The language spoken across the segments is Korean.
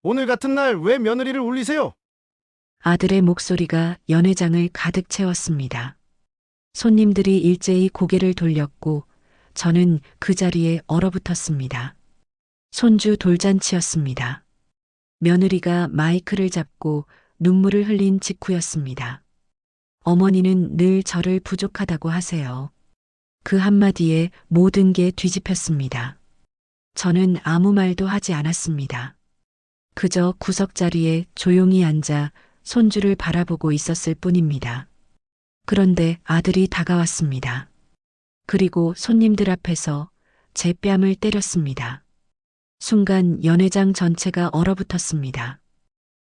오늘 같은 날 왜 며느리를 울리세요? 아들의 목소리가 연회장을 가득 채웠습니다. 손님들이 일제히 고개를 돌렸고 저는 그 자리에 얼어붙었습니다. 손주 돌잔치였습니다. 며느리가 마이크를 잡고 눈물을 흘린 직후였습니다. 어머니는 늘 저를 부족하다고 하세요. 그 한마디에 모든 게 뒤집혔습니다. 저는 아무 말도 하지 않았습니다. 그저 구석자리에 조용히 앉아 손주를 바라보고 있었을 뿐입니다. 그런데 아들이 다가왔습니다. 그리고 손님들 앞에서 제 뺨을 때렸습니다. 순간 연회장 전체가 얼어붙었습니다.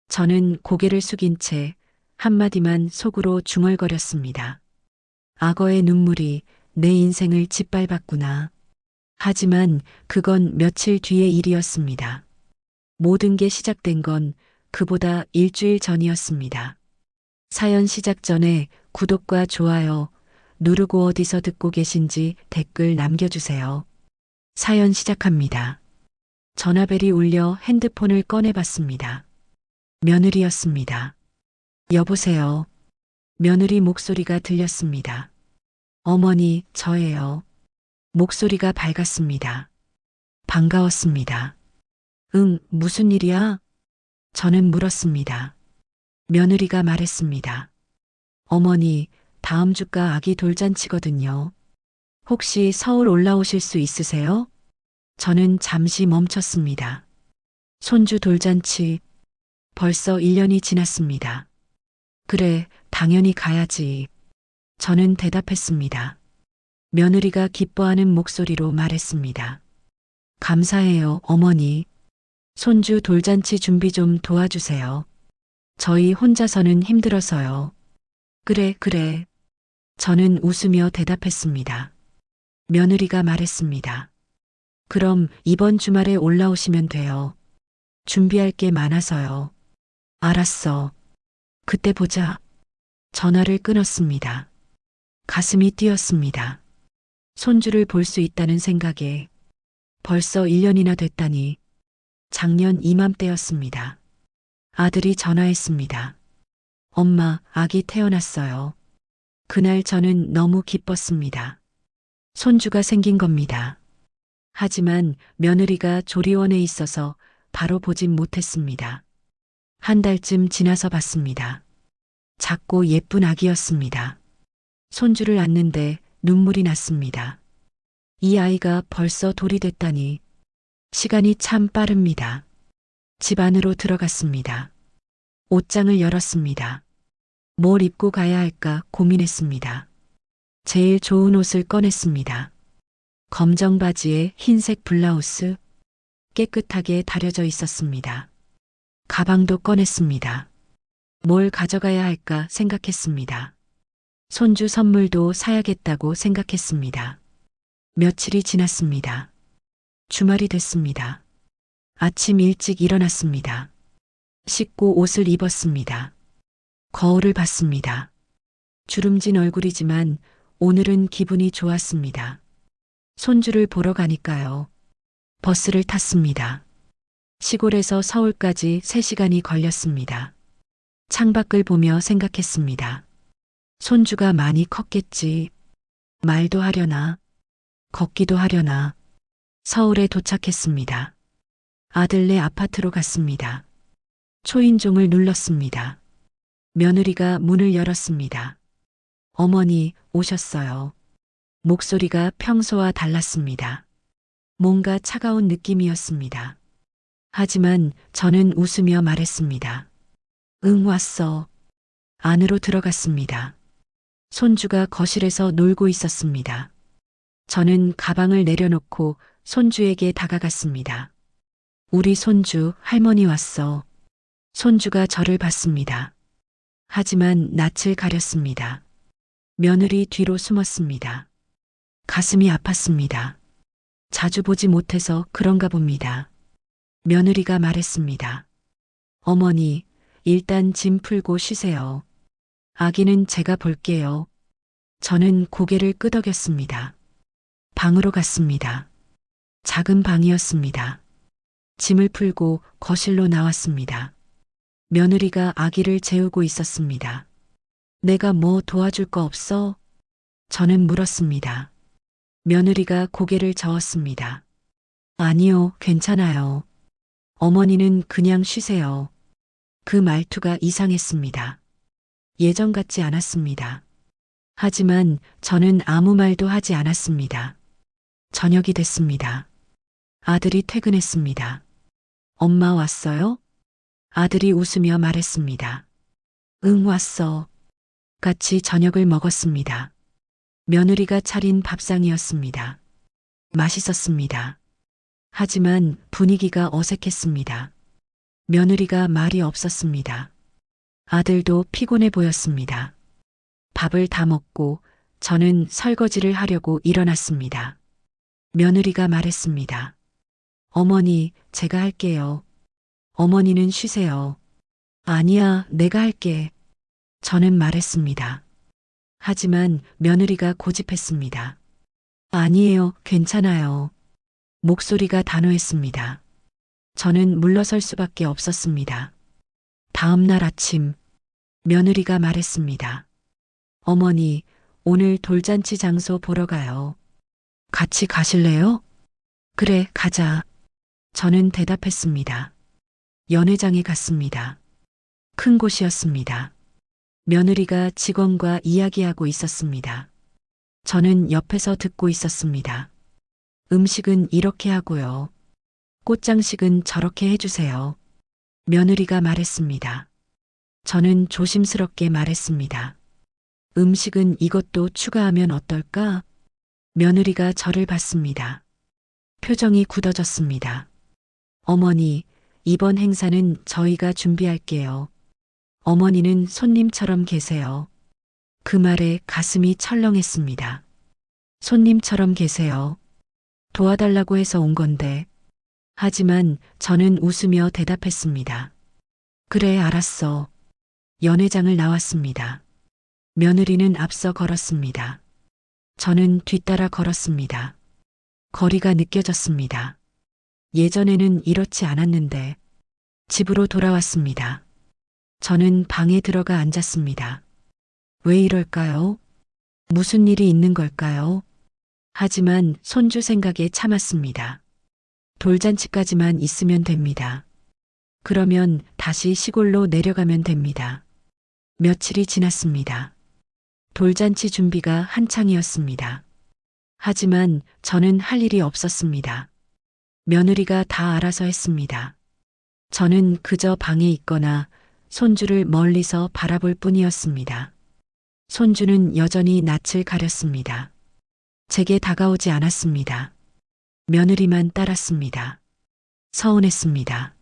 저는 고개를 숙인 채 한마디만 속으로 중얼거렸습니다. 악어의 눈물이 내 인생을 짓밟았구나. 하지만 그건 며칠 뒤의 일이었습니다. 모든 게 시작된 건 그보다 일주일 전이었습니다. 사연 시작 전에 구독과 좋아요 누르고 어디서 듣고 계신지 댓글 남겨주세요. 사연 시작합니다. 전화벨이 울려 핸드폰을 꺼내봤습니다. 며느리였습니다. 여보세요. 며느리 목소리가 들렸습니다. 어머니, 저예요. 목소리가 밝았습니다. 반가웠습니다. 응, 무슨 일이야? 저는 물었습니다. 며느리가 말했습니다. 어머니, 다음 주가 아기 돌잔치거든요. 혹시 서울 올라오실 수 있으세요? 저는 잠시 멈췄습니다. 손주 돌잔치, 벌써 1년이 지났습니다. 그래, 당연히 가야지. 저는 대답했습니다. 며느리가 기뻐하는 목소리로 말했습니다. 감사해요, 어머니. 손주 돌잔치 준비 좀 도와주세요. 저희 혼자서는 힘들어서요. 그래, 그래. 저는 웃으며 대답했습니다. 며느리가 말했습니다. 그럼 이번 주말에 올라오시면 돼요. 준비할 게 많아서요. 알았어. 그때 보자. 전화를 끊었습니다. 가슴이 뛰었습니다. 손주를 볼 수 있다는 생각에 벌써 1년이나 됐다니. 작년 이맘때였습니다. 아들이 전화했습니다. 엄마, 아기 태어났어요. 그날 저는 너무 기뻤습니다. 손주가 생긴 겁니다. 하지만 며느리가 조리원에 있어서 바로 보진 못했습니다. 한 달쯤 지나서 봤습니다. 작고 예쁜 아기였습니다. 손주를 안는데 눈물이 났습니다. 이 아이가 벌써 돌이 됐다니. 시간이 참 빠릅니다. 집 안으로 들어갔습니다. 옷장을 열었습니다. 뭘 입고 가야 할까 고민했습니다. 제일 좋은 옷을 꺼냈습니다. 검정 바지에 흰색 블라우스, 깨끗하게 다려져 있었습니다. 가방도 꺼냈습니다. 뭘 가져가야 할까 생각했습니다. 손주 선물도 사야겠다고 생각했습니다. 며칠이 지났습니다. 주말이 됐습니다. 아침 일찍 일어났습니다. 씻고 옷을 입었습니다. 거울을 봤습니다. 주름진 얼굴이지만 오늘은 기분이 좋았습니다. 손주를 보러 가니까요. 버스를 탔습니다. 시골에서 서울까지 3시간이 걸렸습니다. 창밖을 보며 생각했습니다. 손주가 많이 컸겠지. 말도 하려나. 걷기도 하려나. 서울에 도착했습니다. 아들네 아파트로 갔습니다. 초인종을 눌렀습니다. 며느리가 문을 열었습니다. 어머니, 오셨어요. 목소리가 평소와 달랐습니다. 뭔가 차가운 느낌이었습니다. 하지만 저는 웃으며 말했습니다. 응, 왔어. 안으로 들어갔습니다. 손주가 거실에서 놀고 있었습니다. 저는 가방을 내려놓고 손주에게 다가갔습니다. 우리 손주, 할머니 왔어. 손주가 저를 봤습니다. 하지만 낯을 가렸습니다. 며느리 뒤로 숨었습니다. 가슴이 아팠습니다. 자주 보지 못해서 그런가 봅니다. 며느리가 말했습니다. 어머니, 일단 짐 풀고 쉬세요. 아기는 제가 볼게요. 저는 고개를 끄덕였습니다. 방으로 갔습니다. 작은 방이었습니다. 짐을 풀고 거실로 나왔습니다. 며느리가 아기를 재우고 있었습니다. 내가 뭐 도와줄 거 없어? 저는 물었습니다. 며느리가 고개를 저었습니다. 아니요, 괜찮아요. 어머니는 그냥 쉬세요. 그 말투가 이상했습니다. 예전 같지 않았습니다. 하지만 저는 아무 말도 하지 않았습니다. 저녁이 됐습니다. 아들이 퇴근했습니다. 엄마 왔어요? 아들이 웃으며 말했습니다. 응, 왔어. 같이 저녁을 먹었습니다. 며느리가 차린 밥상이었습니다. 맛있었습니다. 하지만 분위기가 어색했습니다. 며느리가 말이 없었습니다. 아들도 피곤해 보였습니다. 밥을 다 먹고 저는 설거지를 하려고 일어났습니다. 며느리가 말했습니다. 어머니, 제가 할게요. 어머니는 쉬세요. 아니야, 내가 할게. 저는 말했습니다. 하지만 며느리가 고집했습니다. 아니에요, 괜찮아요. 목소리가 단호했습니다. 저는 물러설 수밖에 없었습니다. 다음 날 아침, 며느리가 말했습니다. 어머니, 오늘 돌잔치 장소 보러 가요. 같이 가실래요? 그래, 가자. 저는 대답했습니다. 연회장에 갔습니다. 큰 곳이었습니다. 며느리가 직원과 이야기하고 있었습니다. 저는 옆에서 듣고 있었습니다. 음식은 이렇게 하고요. 꽃장식은 저렇게 해주세요. 며느리가 말했습니다. 저는 조심스럽게 말했습니다. 음식은 이것도 추가하면 어떨까? 며느리가 저를 봤습니다. 표정이 굳어졌습니다. 어머니, 이번 행사는 저희가 준비할게요. 어머니는 손님처럼 계세요. 그 말에 가슴이 철렁했습니다. 손님처럼 계세요. 도와달라고 해서 온 건데. 하지만 저는 웃으며 대답했습니다. 그래, 알았어. 연회장을 나왔습니다. 며느리는 앞서 걸었습니다. 저는 뒤따라 걸었습니다. 거리가 느껴졌습니다. 예전에는 이렇지 않았는데 집으로 돌아왔습니다. 저는 방에 들어가 앉았습니다. 왜 이럴까요? 무슨 일이 있는 걸까요? 하지만 손주 생각에 참았습니다. 돌잔치까지만 있으면 됩니다. 그러면 다시 시골로 내려가면 됩니다. 며칠이 지났습니다. 돌잔치 준비가 한창이었습니다. 하지만 저는 할 일이 없었습니다. 며느리가 다 알아서 했습니다. 저는 그저 방에 있거나 손주를 멀리서 바라볼 뿐이었습니다. 손주는 여전히 낯을 가렸습니다. 제게 다가오지 않았습니다. 며느리만 따랐습니다. 서운했습니다.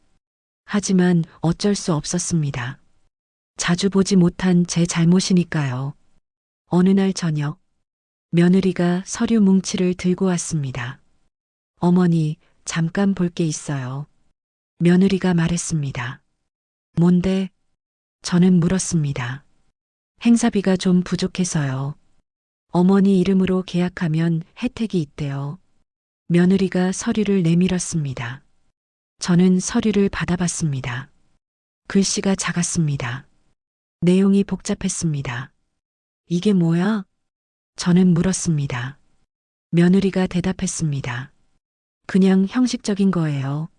하지만 어쩔 수 없었습니다. 자주 보지 못한 제 잘못이니까요. 어느 날 저녁, 며느리가 서류 뭉치를 들고 왔습니다. 어머니, 잠깐 볼 게 있어요. 며느리가 말했습니다. 뭔데? 저는 물었습니다. 행사비가 좀 부족해서요. 어머니 이름으로 계약하면 혜택이 있대요. 며느리가 서류를 내밀었습니다. 저는 서류를 받아봤습니다. 글씨가 작았습니다. 내용이 복잡했습니다. 이게 뭐야? 저는 물었습니다. 며느리가 대답했습니다. 그냥 형식적인 거예요.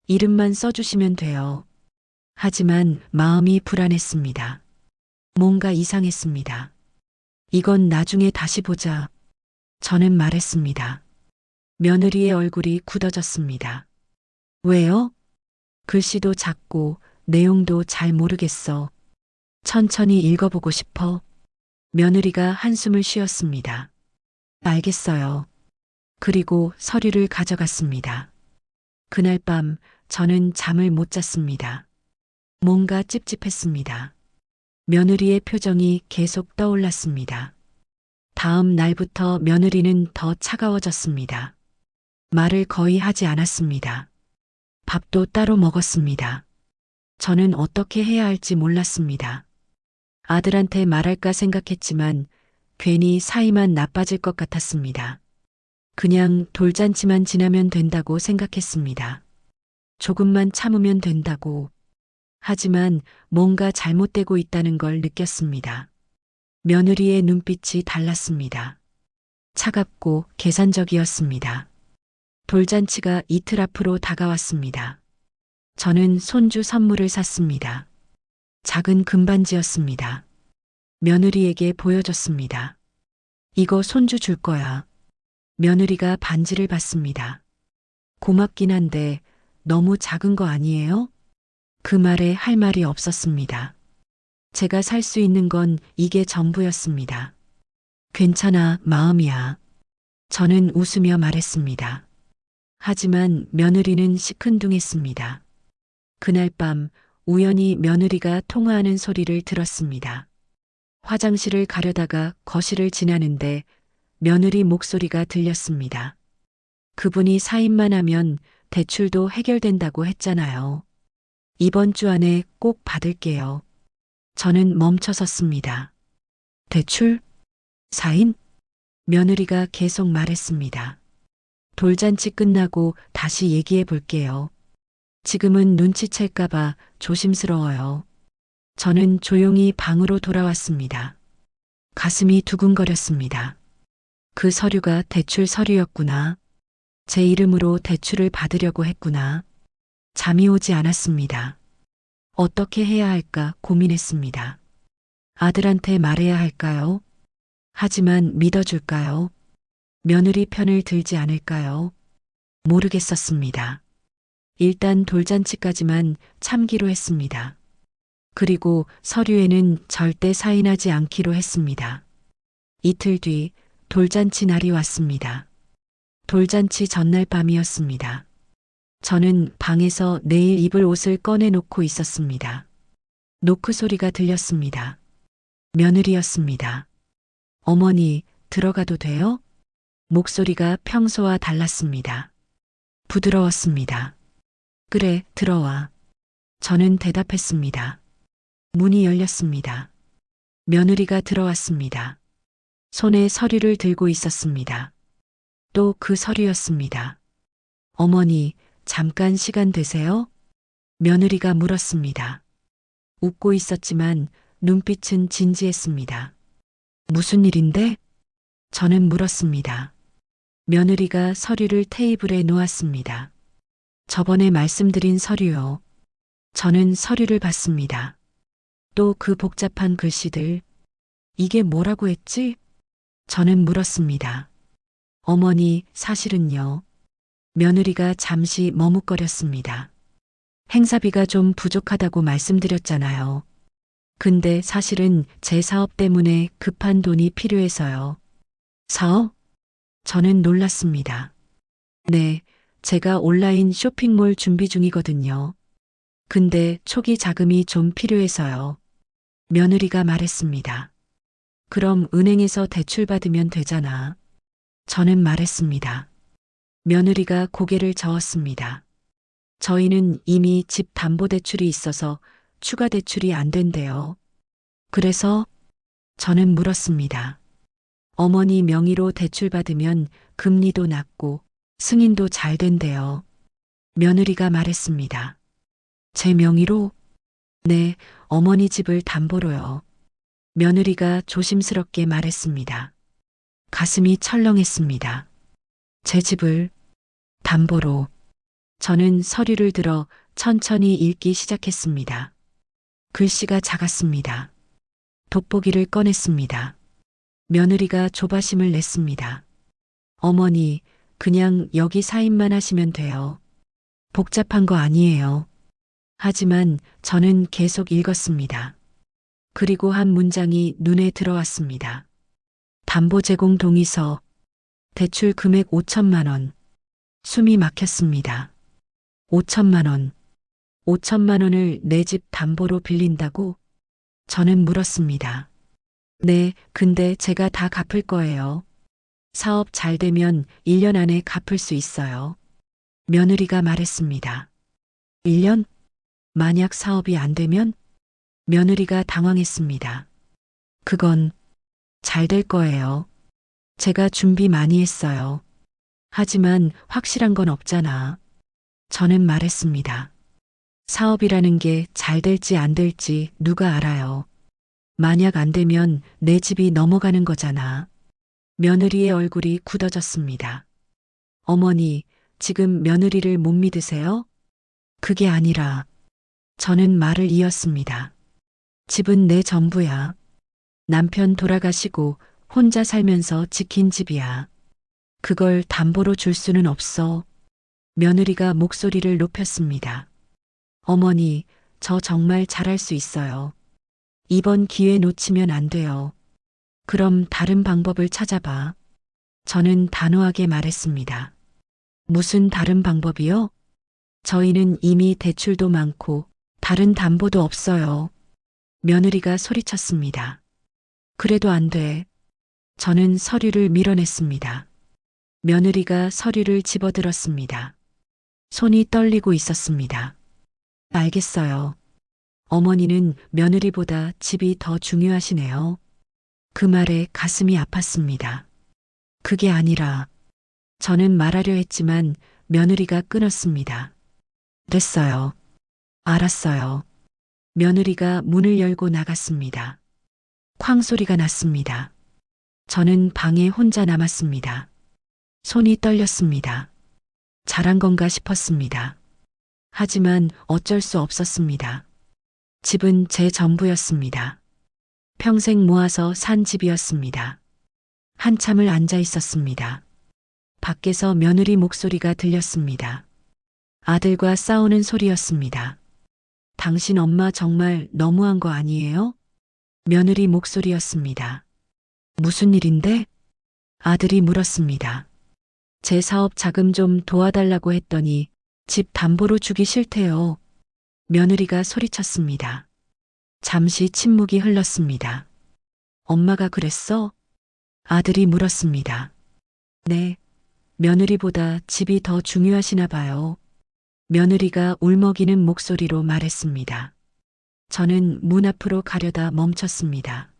이름만 써주시면 돼요. 하지만 마음이 불안했습니다. 뭔가 이상했습니다. 이건 나중에 다시 보자. 저는 말했습니다. 며느리의 얼굴이 굳어졌습니다. 왜요? 글씨도 작고 내용도 잘 모르겠어. 천천히 읽어보고 싶어. 며느리가 한숨을 쉬었습니다. 알겠어요. 그리고 서류를 가져갔습니다. 그날 밤 저는 잠을 못 잤습니다. 뭔가 찝찝했습니다. 며느리의 표정이 계속 떠올랐습니다. 다음 날부터 며느리는 더 차가워졌습니다. 말을 거의 하지 않았습니다. 밥도 따로 먹었습니다. 저는 어떻게 해야 할지 몰랐습니다. 아들한테 말할까 생각했지만 괜히 사이만 나빠질 것 같았습니다. 그냥 돌잔치만 지나면 된다고 생각했습니다. 조금만 참으면 된다고. 하지만 뭔가 잘못되고 있다는 걸 느꼈습니다. 며느리의 눈빛이 달랐습니다. 차갑고 계산적이었습니다. 돌잔치가 이틀 앞으로 다가왔습니다. 저는 손주 선물을 샀습니다. 작은 금반지였습니다. 며느리에게 보여줬습니다. 이거 손주 줄 거야. 며느리가 반지를 받습니다. 고맙긴 한데 너무 작은 거 아니에요? 그 말에 할 말이 없었습니다. 제가 살 수 있는 건 이게 전부였습니다. 괜찮아, 마음이야. 저는 웃으며 말했습니다. 하지만 며느리는 시큰둥했습니다. 그날 밤 우연히 며느리가 통화하는 소리를 들었습니다. 화장실을 가려다가 거실을 지나는데 며느리 목소리가 들렸습니다. 그분이 사인만 하면 대출도 해결된다고 했잖아요. 이번 주 안에 꼭 받을게요. 저는 멈춰섰습니다. 대출? 사인? 며느리가 계속 말했습니다. 돌잔치 끝나고 다시 얘기해 볼게요. 지금은 눈치챌까봐 조심스러워요. 저는 조용히 방으로 돌아왔습니다. 가슴이 두근거렸습니다. 그 서류가 대출 서류였구나. 제 이름으로 대출을 받으려고 했구나. 잠이 오지 않았습니다. 어떻게 해야 할까 고민했습니다. 아들한테 말해야 할까요? 하지만 믿어줄까요? 며느리 편을 들지 않을까요? 모르겠었습니다. 일단 돌잔치까지만 참기로 했습니다. 그리고 서류에는 절대 사인하지 않기로 했습니다. 이틀 뒤 돌잔치 날이 왔습니다. 돌잔치 전날 밤이었습니다. 저는 방에서 내일 입을 옷을 꺼내놓고 있었습니다. 노크 소리가 들렸습니다. 며느리였습니다. 어머니, 들어가도 돼요? 목소리가 평소와 달랐습니다. 부드러웠습니다. 그래, 들어와. 저는 대답했습니다. 문이 열렸습니다. 며느리가 들어왔습니다. 손에 서류를 들고 있었습니다. 또 그 서류였습니다. 어머니, 잠깐 시간 되세요? 며느리가 물었습니다. 웃고 있었지만 눈빛은 진지했습니다. 무슨 일인데? 저는 물었습니다. 며느리가 서류를 테이블에 놓았습니다. 저번에 말씀드린 서류요. 저는 서류를 봤습니다. 또 그 복잡한 글씨들. 이게 뭐라고 했지? 저는 물었습니다. 어머니, 사실은요. 며느리가 잠시 머뭇거렸습니다. 행사비가 좀 부족하다고 말씀드렸잖아요. 근데 사실은 제 사업 때문에 급한 돈이 필요해서요. 사업? 저는 놀랐습니다. 네, 제가 온라인 쇼핑몰 준비 중이거든요. 근데 초기 자금이 좀 필요해서요. 며느리가 말했습니다. 그럼 은행에서 대출 받으면 되잖아. 저는 말했습니다. 며느리가 고개를 저었습니다. 저희는 이미 집 담보대출이 있어서 추가 대출이 안 된대요. 그래서 저는 물었습니다. 어머니 명의로 대출 받으면 금리도 낮고 승인도 잘 된대요. 며느리가 말했습니다. 제 명의로? 네, 어머니 집을 담보로요. 며느리가 조심스럽게 말했습니다. 가슴이 철렁했습니다. 제 집을 담보로. 저는 서류를 들어 천천히 읽기 시작했습니다. 글씨가 작았습니다. 돋보기를 꺼냈습니다. 며느리가 조바심을 냈습니다. 어머니, 그냥 여기 사인만 하시면 돼요. 복잡한 거 아니에요. 하지만 저는 계속 읽었습니다. 그리고 한 문장이 눈에 들어왔습니다. 담보 제공 동의서. 대출 금액 5천만 원. 숨이 막혔습니다. 5천만 원. 5천만 원을 내 집 담보로 빌린다고? 저는 물었습니다. 네, 근데 제가 다 갚을 거예요. 사업 잘 되면 1년 안에 갚을 수 있어요. 며느리가 말했습니다. 1년? 만약 사업이 안 되면? 며느리가 당황했습니다. 그건 잘 될 거예요. 제가 준비 많이 했어요. 하지만 확실한 건 없잖아. 저는 말했습니다. 사업이라는 게 잘 될지 안 될지 누가 알아요. 만약 안 되면 내 집이 넘어가는 거잖아. 며느리의 얼굴이 굳어졌습니다. 어머니, 지금 며느리를 못 믿으세요? 그게 아니라 저는 말을 이었습니다. 집은 내 전부야. 남편 돌아가시고 혼자 살면서 지킨 집이야. 그걸 담보로 줄 수는 없어. 며느리가 목소리를 높였습니다. 어머니, 저 정말 잘할 수 있어요. 이번 기회 놓치면 안 돼요. 그럼 다른 방법을 찾아봐. 저는 단호하게 말했습니다. 무슨 다른 방법이요? 저희는 이미 대출도 많고 다른 담보도 없어요. 며느리가 소리쳤습니다. 그래도 안 돼. 저는 서류를 밀어냈습니다. 며느리가 서류를 집어들었습니다. 손이 떨리고 있었습니다. 알겠어요. 어머니는 며느리보다 집이 더 중요하시네요. 그 말에 가슴이 아팠습니다. 그게 아니라 저는 말하려 했지만 며느리가 끊었습니다. 됐어요. 알았어요. 며느리가 문을 열고 나갔습니다. 쾅 소리가 났습니다. 저는 방에 혼자 남았습니다. 손이 떨렸습니다. 잘한 건가 싶었습니다. 하지만 어쩔 수 없었습니다. 집은 제 전부였습니다. 평생 모아서 산 집이었습니다. 한참을 앉아 있었습니다. 밖에서 며느리 목소리가 들렸습니다. 아들과 싸우는 소리였습니다. 당신 엄마 정말 너무한 거 아니에요? 며느리 목소리였습니다. 무슨 일인데? 아들이 물었습니다. 제 사업 자금 좀 도와달라고 했더니 집 담보로 주기 싫대요. 며느리가 소리쳤습니다. 잠시 침묵이 흘렀습니다. 엄마가 그랬어? 아들이 물었습니다. 네. 며느리보다 집이 더 중요하시나 봐요. 며느리가 울먹이는 목소리로 말했습니다. 저는 문 앞으로 가려다 멈췄습니다.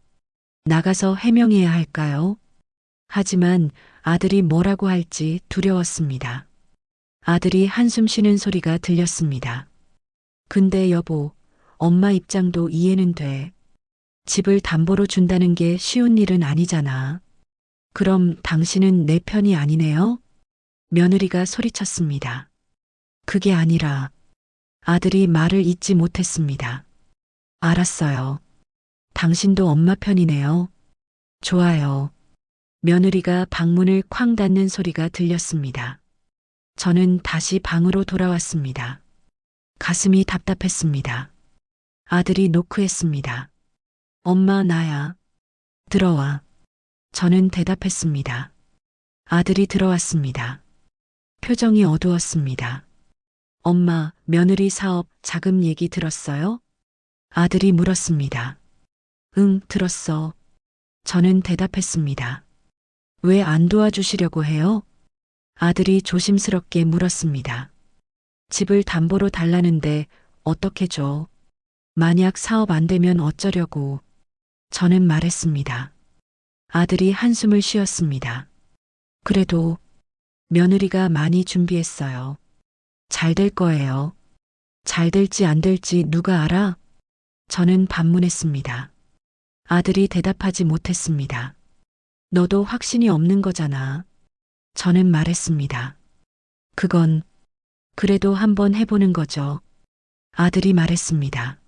나가서 해명해야 할까요? 하지만 아들이 뭐라고 할지 두려웠습니다. 아들이 한숨 쉬는 소리가 들렸습니다. 근데 여보, 엄마 입장도 이해는 돼. 집을 담보로 준다는 게 쉬운 일은 아니잖아. 그럼 당신은 내 편이 아니네요? 며느리가 소리쳤습니다. 그게 아니라 아들이 말을 잇지 못했습니다. 알았어요. 당신도 엄마 편이네요. 좋아요. 며느리가 방문을 쾅 닫는 소리가 들렸습니다. 저는 다시 방으로 돌아왔습니다. 가슴이 답답했습니다. 아들이 노크했습니다. 엄마, 나야. 들어와. 저는 대답했습니다. 아들이 들어왔습니다. 표정이 어두웠습니다. 엄마, 며느리 사업 자금 얘기 들었어요? 아들이 물었습니다. 응, 들었어. 저는 대답했습니다. 왜 안 도와주시려고 해요? 아들이 조심스럽게 물었습니다. 집을 담보로 달라는데 어떻게 줘? 만약 사업 안 되면 어쩌려고? 저는 말했습니다. 아들이 한숨을 쉬었습니다. 그래도 며느리가 많이 준비했어요. 잘 될 거예요. 잘 될지 안 될지 누가 알아? 저는 반문했습니다. 아들이 대답하지 못했습니다. 너도 확신이 없는 거잖아. 저는 말했습니다. 그건 그래도 한번 해보는 거죠. 아들이 말했습니다.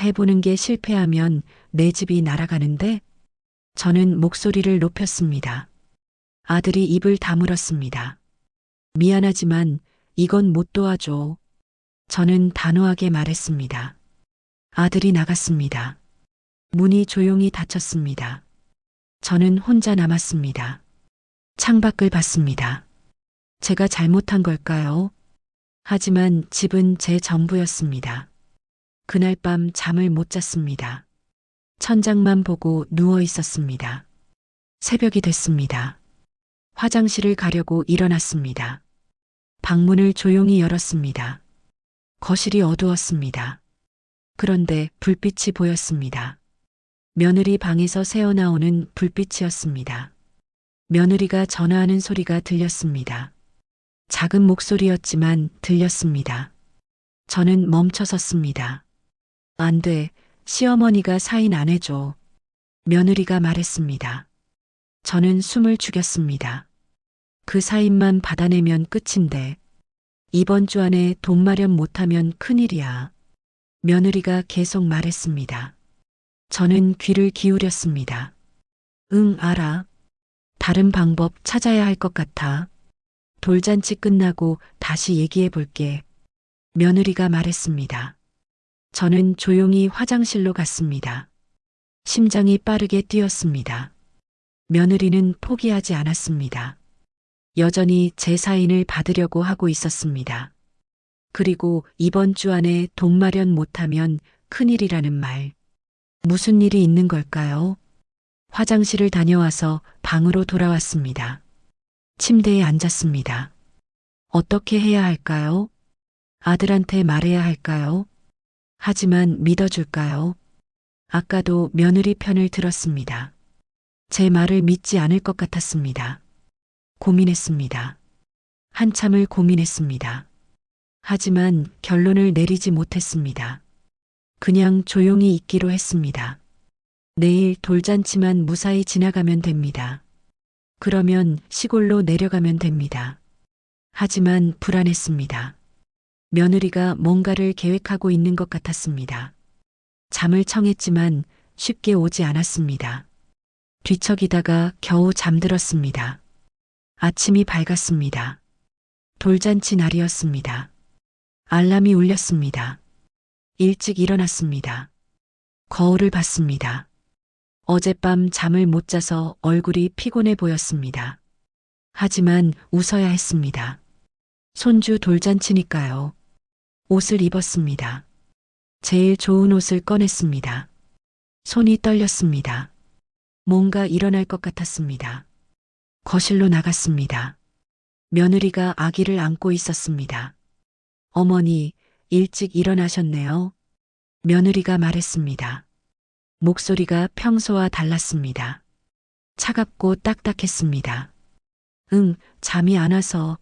해보는 게 실패하면 내 집이 날아가는데? 저는 목소리를 높였습니다. 아들이 입을 다물었습니다. 미안하지만 이건 못 도와줘. 저는 단호하게 말했습니다. 아들이 나갔습니다. 문이 조용히 닫혔습니다. 저는 혼자 남았습니다. 창밖을 봤습니다. 제가 잘못한 걸까요? 하지만 집은 제 전부였습니다. 그날 밤 잠을 못 잤습니다. 천장만 보고 누워 있었습니다. 새벽이 됐습니다. 화장실을 가려고 일어났습니다. 방문을 조용히 열었습니다. 거실이 어두웠습니다. 그런데 불빛이 보였습니다. 며느리 방에서 새어나오는 불빛이었습니다. 며느리가 전화하는 소리가 들렸습니다. 작은 목소리였지만 들렸습니다. 저는 멈춰 섰습니다. 안 돼. 시어머니가 사인 안 해줘. 며느리가 말했습니다. 저는 숨을 죽였습니다. 그 사인만 받아내면 끝인데 이번 주 안에 돈 마련 못하면 큰일이야. 며느리가 계속 말했습니다. 저는 귀를 기울였습니다. 응, 알아. 다른 방법 찾아야 할 것 같아. 돌잔치 끝나고 다시 얘기해 볼게. 며느리가 말했습니다. 저는 조용히 화장실로 갔습니다. 심장이 빠르게 뛰었습니다. 며느리는 포기하지 않았습니다. 여전히 제 사인을 받으려고 하고 있었습니다. 그리고 이번 주 안에 돈 마련 못하면 큰일이라는 말. 무슨 일이 있는 걸까요? 화장실을 다녀와서 방으로 돌아왔습니다. 침대에 앉았습니다. 어떻게 해야 할까요? 아들한테 말해야 할까요? 하지만 믿어줄까요? 아까도 며느리 편을 들었습니다. 제 말을 믿지 않을 것 같았습니다. 고민했습니다. 한참을 고민했습니다. 하지만 결론을 내리지 못했습니다. 그냥 조용히 있기로 했습니다. 내일 돌잔치만 무사히 지나가면 됩니다. 그러면 시골로 내려가면 됩니다. 하지만 불안했습니다. 며느리가 뭔가를 계획하고 있는 것 같았습니다. 잠을 청했지만 쉽게 오지 않았습니다. 뒤척이다가 겨우 잠들었습니다. 아침이 밝았습니다. 돌잔치 날이었습니다. 알람이 울렸습니다. 일찍 일어났습니다. 거울을 봤습니다. 어젯밤 잠을 못 자서 얼굴이 피곤해 보였습니다. 하지만 웃어야 했습니다. 손주 돌잔치니까요. 옷을 입었습니다. 제일 좋은 옷을 꺼냈습니다. 손이 떨렸습니다. 뭔가 일어날 것 같았습니다. 거실로 나갔습니다. 며느리가 아기를 안고 있었습니다. 어머니, 일찍 일어나셨네요. 며느리가 말했습니다. 목소리가 평소와 달랐습니다. 차갑고 딱딱했습니다. 응, 잠이 안 와서.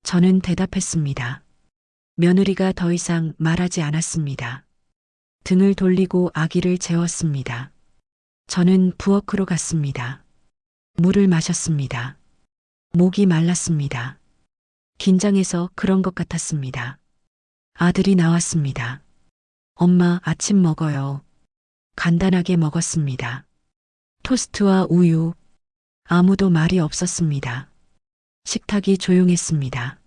저는 대답했습니다. 며느리가 더 이상 말하지 않았습니다. 등을 돌리고 아기를 재웠습니다. 저는 부엌으로 갔습니다. 물을 마셨습니다. 목이 말랐습니다. 긴장해서 그런 것 같았습니다. 아들이 나왔습니다. 엄마, 아침 먹어요. 간단하게 먹었습니다. 토스트와 우유. 아무도 말이 없었습니다. 식탁이 조용했습니다.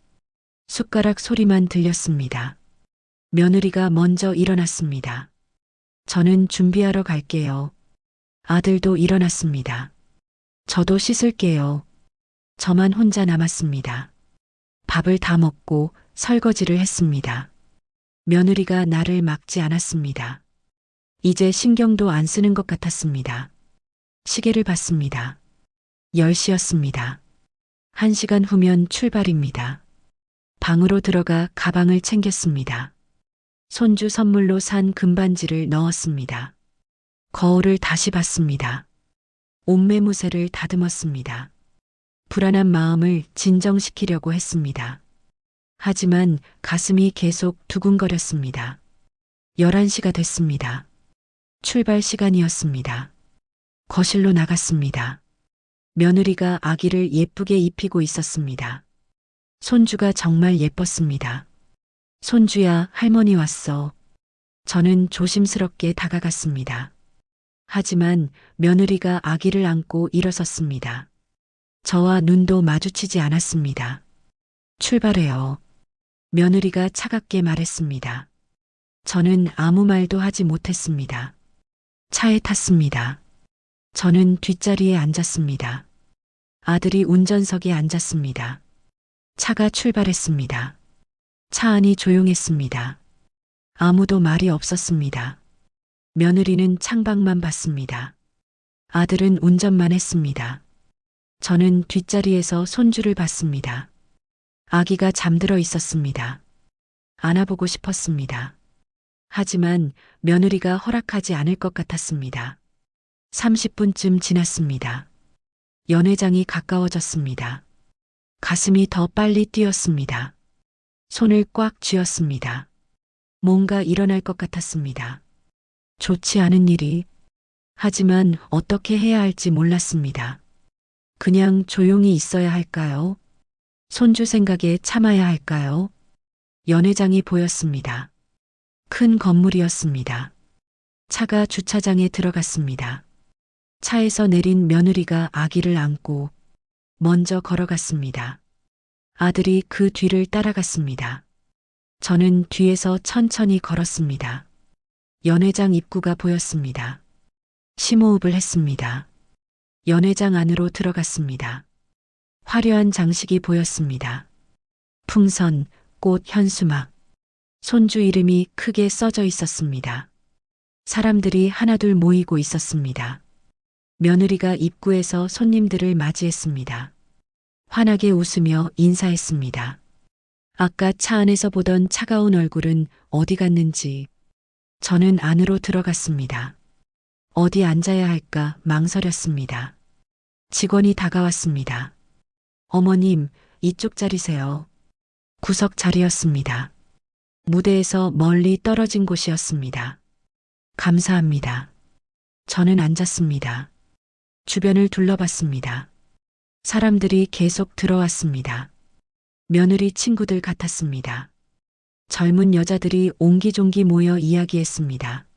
숟가락 소리만 들렸습니다. 며느리가 먼저 일어났습니다. 저는 준비하러 갈게요. 아들도 일어났습니다. 저도 씻을게요. 저만 혼자 남았습니다. 밥을 다 먹고 설거지를 했습니다. 며느리가 나를 막지 않았습니다. 이제 신경도 안 쓰는 것 같았습니다. 시계를 봤습니다. 10시였습니다. 1시간 후면 출발입니다. 방으로 들어가 가방을 챙겼습니다. 손주 선물로 산 금반지를 넣었습니다. 거울을 다시 봤습니다. 옷매무새를 다듬었습니다. 불안한 마음을 진정시키려고 했습니다. 하지만 가슴이 계속 두근거렸습니다. 11시가 됐습니다. 출발 시간이었습니다. 거실로 나갔습니다. 며느리가 아기를 예쁘게 입히고 있었습니다. 손주가 정말 예뻤습니다. 손주야, 할머니 왔어. 저는 조심스럽게 다가갔습니다. 하지만 며느리가 아기를 안고 일어섰습니다. 저와 눈도 마주치지 않았습니다. 출발해요. 며느리가 차갑게 말했습니다. 저는 아무 말도 하지 못했습니다. 차에 탔습니다. 저는 뒷자리에 앉았습니다. 아들이 운전석에 앉았습니다. 차가 출발했습니다. 차 안이 조용했습니다. 아무도 말이 없었습니다. 며느리는 창밖만 봤습니다. 아들은 운전만 했습니다. 저는 뒷자리에서 손주를 봤습니다. 아기가 잠들어 있었습니다. 안아보고 싶었습니다. 하지만 며느리가 허락하지 않을 것 같았습니다. 30분쯤 지났습니다. 연회장이 가까워졌습니다. 가슴이 더 빨리 뛰었습니다. 손을 꽉 쥐었습니다. 뭔가 일어날 것 같았습니다. 좋지 않은 일이. 하지만 어떻게 해야 할지 몰랐습니다. 그냥 조용히 있어야 할까요? 손주 생각에 참아야 할까요? 연회장이 보였습니다. 큰 건물이었습니다. 차가 주차장에 들어갔습니다. 차에서 내린 며느리가 아기를 안고 먼저 걸어갔습니다. 아들이 그 뒤를 따라갔습니다. 저는 뒤에서 천천히 걸었습니다. 연회장 입구가 보였습니다. 심호흡을 했습니다. 연회장 안으로 들어갔습니다. 화려한 장식이 보였습니다. 풍선, 꽃, 현수막, 손주 이름이 크게 써져 있었습니다. 사람들이 하나둘 모이고 있었습니다. 며느리가 입구에서 손님들을 맞이했습니다. 환하게 웃으며 인사했습니다. 아까 차 안에서 보던 차가운 얼굴은 어디 갔는지. 저는 안으로 들어갔습니다. 어디 앉아야 할까 망설였습니다. 직원이 다가왔습니다. 어머님, 이쪽 자리세요. 구석 자리였습니다. 무대에서 멀리 떨어진 곳이었습니다. 감사합니다. 저는 앉았습니다. 주변을 둘러봤습니다. 사람들이 계속 들어왔습니다. 며느리 친구들 같았습니다. 젊은 여자들이 옹기종기 모여 이야기했습니다.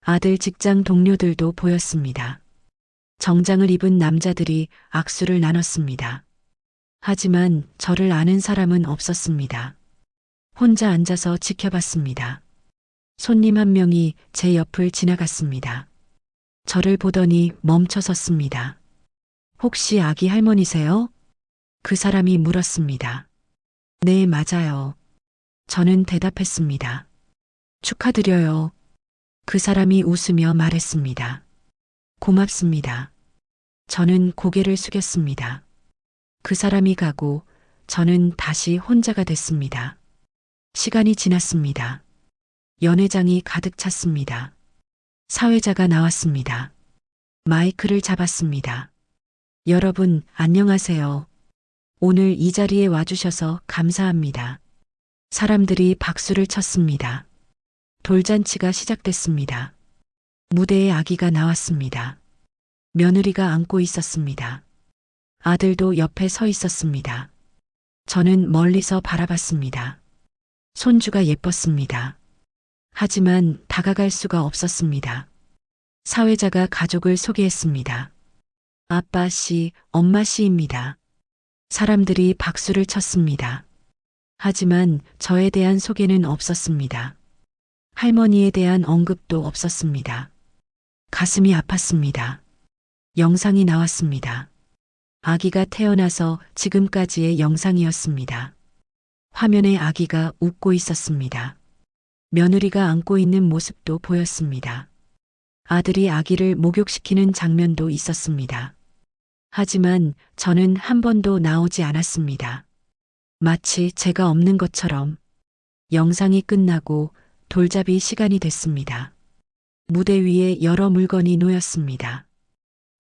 아들 직장 동료들도 보였습니다. 정장을 입은 남자들이 악수를 나눴습니다. 하지만 저를 아는 사람은 없었습니다. 혼자 앉아서 지켜봤습니다. 손님 한 명이 제 옆을 지나갔습니다. 저를 보더니 멈춰 섰습니다. 혹시 아기 할머니세요? 그 사람이 물었습니다. 네, 맞아요. 저는 대답했습니다. 축하드려요. 그 사람이 웃으며 말했습니다. 고맙습니다. 저는 고개를 숙였습니다. 그 사람이 가고 저는 다시 혼자가 됐습니다. 시간이 지났습니다. 연회장이 가득 찼습니다. 사회자가 나왔습니다. 마이크를 잡았습니다. 여러분, 안녕하세요. 오늘 이 자리에 와주셔서 감사합니다. 사람들이 박수를 쳤습니다. 돌잔치가 시작됐습니다. 무대에 아기가 나왔습니다. 며느리가 안고 있었습니다. 아들도 옆에 서 있었습니다. 저는 멀리서 바라봤습니다. 손주가 예뻤습니다. 하지만 다가갈 수가 없었습니다. 사회자가 가족을 소개했습니다. 아빠 씨, 엄마 씨입니다. 사람들이 박수를 쳤습니다. 하지만 저에 대한 소개는 없었습니다. 할머니에 대한 언급도 없었습니다. 가슴이 아팠습니다. 영상이 나왔습니다. 아기가 태어나서 지금까지의 영상이었습니다. 화면에 아기가 웃고 있었습니다. 며느리가 안고 있는 모습도 보였습니다. 아들이 아기를 목욕시키는 장면도 있었습니다. 하지만 저는 한 번도 나오지 않았습니다. 마치 제가 없는 것처럼. 영상이 끝나고 돌잡이 시간이 됐습니다. 무대 위에 여러 물건이 놓였습니다.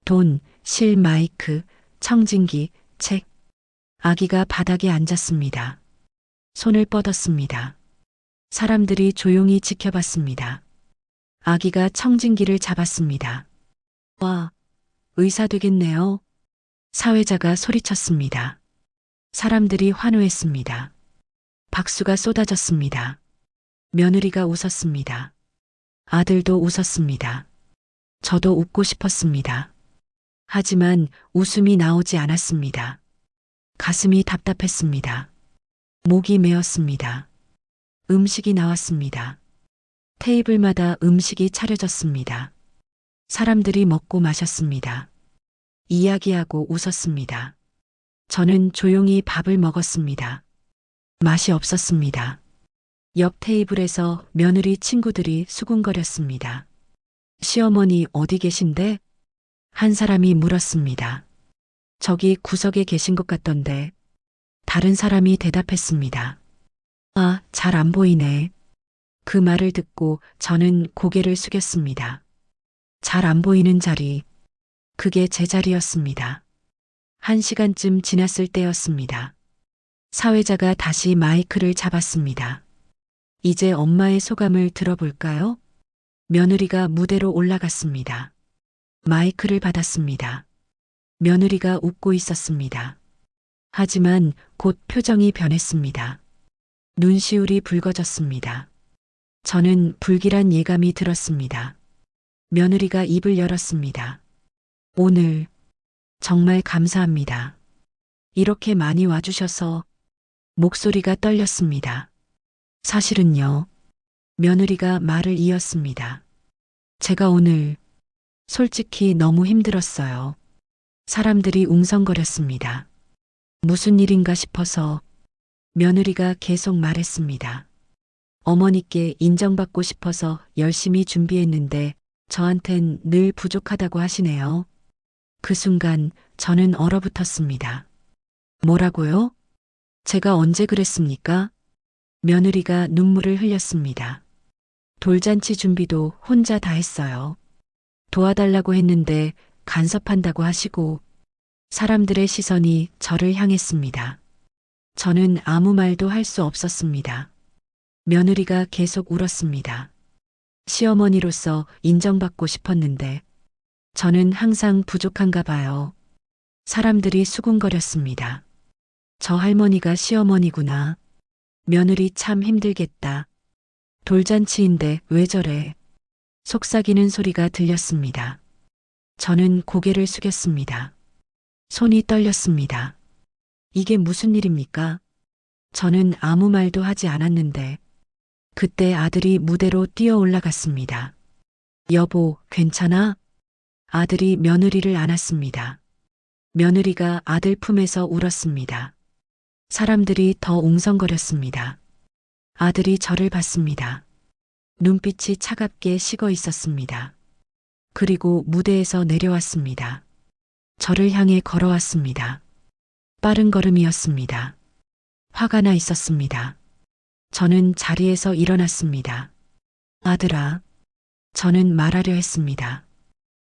돈, 실, 마이크, 청진기, 책. 아기가 바닥에 앉았습니다. 손을 뻗었습니다. 사람들이 조용히 지켜봤습니다. 아기가 청진기를 잡았습니다. 와, 의사 되겠네요. 사회자가 소리쳤습니다. 사람들이 환호했습니다. 박수가 쏟아졌습니다. 며느리가 웃었습니다. 아들도 웃었습니다. 저도 웃고 싶었습니다. 하지만 웃음이 나오지 않았습니다. 가슴이 답답했습니다. 목이 메었습니다. 음식이 나왔습니다. 테이블마다 음식이 차려졌습니다. 사람들이 먹고 마셨습니다. 이야기하고 웃었습니다. 저는 조용히 밥을 먹었습니다. 맛이 없었습니다. 옆 테이블에서 며느리 친구들이 수군거렸습니다. 시어머니 어디 계신데? 한 사람이 물었습니다. 저기 구석에 계신 것 같던데. 다른 사람이 대답했습니다. 아, 잘 안 보이네. 그 말을 듣고 저는 고개를 숙였습니다. 잘 안 보이는 자리. 그게 제 자리였습니다. 1시간쯤 지났을 때였습니다. 사회자가 다시 마이크를 잡았습니다. 이제 엄마의 소감을 들어볼까요? 며느리가 무대로 올라갔습니다. 마이크를 받았습니다. 며느리가 웃고 있었습니다. 하지만 곧 표정이 변했습니다. 눈시울이 붉어졌습니다. 저는 불길한 예감이 들었습니다. 며느리가 입을 열었습니다. 오늘 정말 감사합니다. 이렇게 많이 와주셔서. 목소리가 떨렸습니다. 사실은요. 며느리가 말을 이었습니다. 제가 오늘 솔직히 너무 힘들었어요. 사람들이 웅성거렸습니다. 무슨 일인가 싶어서 며느리가 계속 말했습니다. 어머니께 인정받고 싶어서 열심히 준비했는데 저한텐 늘 부족하다고 하시네요. 그 순간 저는 얼어붙었습니다. 뭐라고요? 제가 언제 그랬습니까? 며느리가 눈물을 흘렸습니다. 돌잔치 준비도 혼자 다 했어요. 도와달라고 했는데 간섭한다고 하시고 사람들의 시선이 저를 향했습니다. 저는 아무 말도 할 수 없었습니다. 며느리가 계속 울었습니다. 시어머니로서 인정받고 싶었는데 저는 항상 부족한가 봐요. 사람들이 수군거렸습니다. 저 할머니가 시어머니구나. 며느리 참 힘들겠다. 돌잔치인데 왜 저래? 속삭이는 소리가 들렸습니다. 저는 고개를 숙였습니다. 손이 떨렸습니다. 이게 무슨 일입니까? 저는 아무 말도 하지 않았는데 그때 아들이 무대로 뛰어 올라갔습니다. 여보, 괜찮아? 아들이 며느리를 안았습니다. 며느리가 아들 품에서 울었습니다. 사람들이 더 웅성거렸습니다. 아들이 저를 봤습니다. 눈빛이 차갑게 식어 있었습니다. 그리고 무대에서 내려왔습니다. 저를 향해 걸어왔습니다. 빠른 걸음이었습니다. 화가 나 있었습니다. 저는 자리에서 일어났습니다. 아들아, 저는 말하려 했습니다.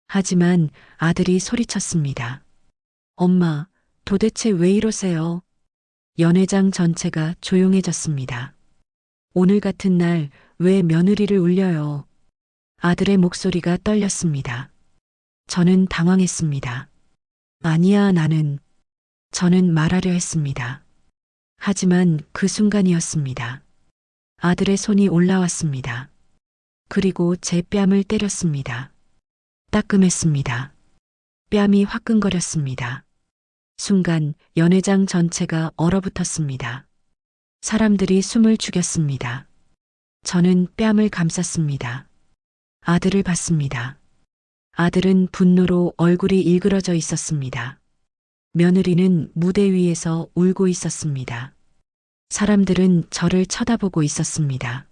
하지만 아들이 소리쳤습니다. 엄마, 도대체 왜 이러세요? 연회장 전체가 조용해졌습니다. 오늘 같은 날 왜 며느리를 울려요? 아들의 목소리가 떨렸습니다. 저는 당황했습니다. 아니야, 저는 말하려 했습니다. 하지만 그 순간이었습니다. 아들의 손이 올라왔습니다. 그리고 제 뺨을 때렸습니다. 따끔했습니다. 뺨이 화끈거렸습니다. 순간 연회장 전체가 얼어붙었습니다. 사람들이 숨을 죽였습니다. 저는 뺨을 감쌌습니다. 아들을 봤습니다. 아들은 분노로 얼굴이 일그러져 있었습니다. 며느리는 무대 위에서 울고 있었습니다. 사람들은 저를 쳐다보고 있었습니다.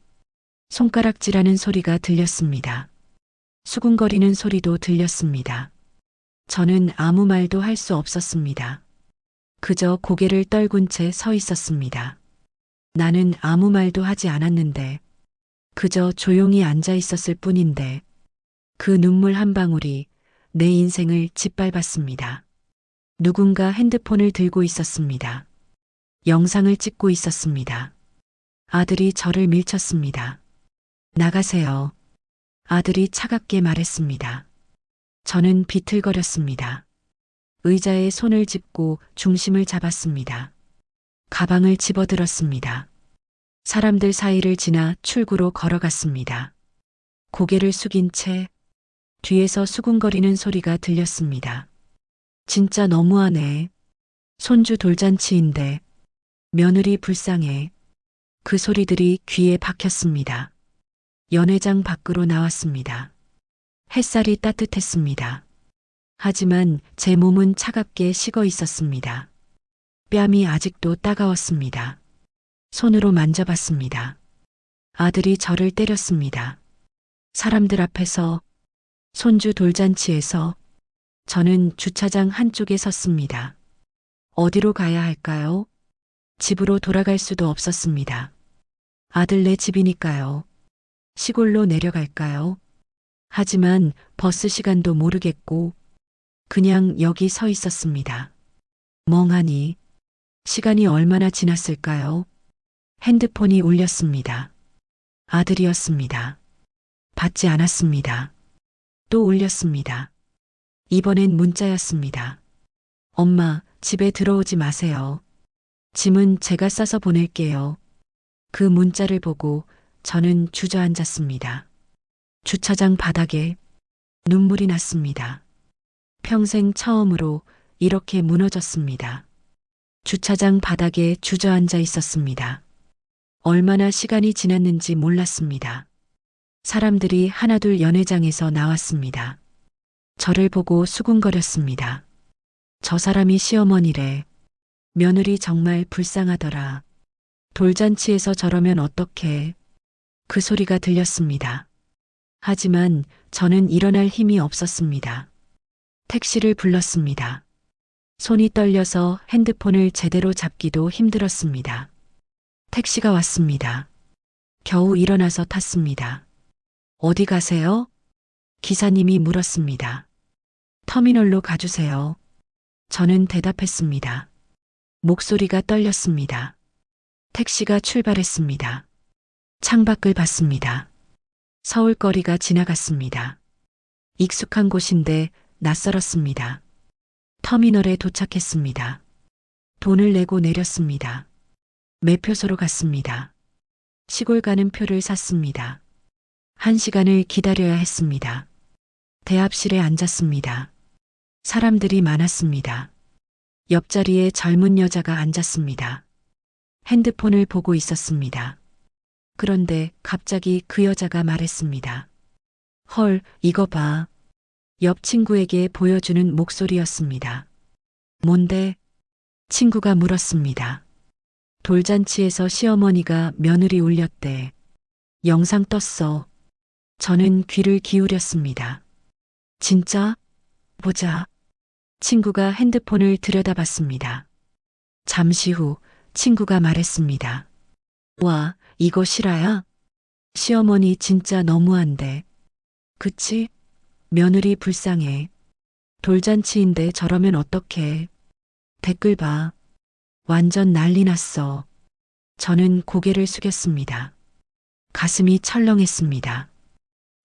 손가락질하는 소리가 들렸습니다. 수군거리는 소리도 들렸습니다. 저는 아무 말도 할 수 없었습니다. 그저 고개를 떨군 채 서 있었습니다. 나는 아무 말도 하지 않았는데, 그저 조용히 앉아 있었을 뿐인데, 그 눈물 한 방울이 내 인생을 짓밟았습니다. 누군가 핸드폰을 들고 있었습니다. 영상을 찍고 있었습니다. 아들이 저를 밀쳤습니다. 나가세요. 아들이 차갑게 말했습니다. 저는 비틀거렸습니다. 의자에 손을 짚고 중심을 잡았습니다. 가방을 집어들었습니다. 사람들 사이를 지나 출구로 걸어갔습니다. 고개를 숙인 채 뒤에서 수군거리는 소리가 들렸습니다. 진짜 너무하네. 손주 돌잔치인데 며느리 불쌍해. 그 소리들이 귀에 박혔습니다. 연회장 밖으로 나왔습니다. 햇살이 따뜻했습니다. 하지만 제 몸은 차갑게 식어 있었습니다. 뺨이 아직도 따가웠습니다. 손으로 만져봤습니다. 아들이 저를 때렸습니다. 사람들 앞에서, 손주 돌잔치에서. 저는 주차장 한쪽에 섰습니다. 어디로 가야 할까요? 집으로 돌아갈 수도 없었습니다. 아들네 집이니까요. 시골로 내려갈까요? 하지만 버스 시간도 모르겠고 그냥 여기 서 있었습니다. 멍하니 시간이 얼마나 지났을까요? 핸드폰이 울렸습니다. 아들이었습니다. 받지 않았습니다. 또 울렸습니다. 이번엔 문자였습니다. 엄마, 집에 들어오지 마세요. 짐은 제가 싸서 보낼게요. 그 문자를 보고 저는 주저앉았습니다. 주차장 바닥에 눈물이 났습니다. 평생 처음으로 이렇게 무너졌습니다. 주차장 바닥에 주저앉아 있었습니다. 얼마나 시간이 지났는지 몰랐습니다. 사람들이 하나둘 연회장에서 나왔습니다. 저를 보고 수군거렸습니다. 저 사람이 시어머니래. 며느리 정말 불쌍하더라. 돌잔치에서 저러면 어떡해. 그 소리가 들렸습니다. 하지만 저는 일어날 힘이 없었습니다. 택시를 불렀습니다. 손이 떨려서 핸드폰을 제대로 잡기도 힘들었습니다. 택시가 왔습니다. 겨우 일어나서 탔습니다. 어디 가세요? 기사님이 물었습니다. 터미널로 가주세요. 저는 대답했습니다. 목소리가 떨렸습니다. 택시가 출발했습니다. 창밖을 봤습니다. 서울거리가 지나갔습니다. 익숙한 곳인데 낯설었습니다. 터미널에 도착했습니다. 돈을 내고 내렸습니다. 매표소로 갔습니다. 시골 가는 표를 샀습니다. 1시간을 기다려야 했습니다. 대합실에 앉았습니다. 사람들이 많았습니다. 옆자리에 젊은 여자가 앉았습니다. 핸드폰을 보고 있었습니다. 그런데 갑자기 그 여자가 말했습니다. 헐, 이거 봐. 옆 친구에게 보여주는 목소리였습니다. 뭔데? 친구가 물었습니다. 돌잔치에서 시어머니가 며느리 울렸대. 영상 떴어. 저는 귀를 기울였습니다. 진짜? 보자. 친구가 핸드폰을 들여다봤습니다. 잠시 후 친구가 말했습니다. 와, 이거 실화야? 시어머니 진짜 너무한데. 그치? 며느리 불쌍해. 돌잔치인데 저러면 어떡해. 댓글 봐. 완전 난리 났어. 저는 고개를 숙였습니다. 가슴이 철렁했습니다.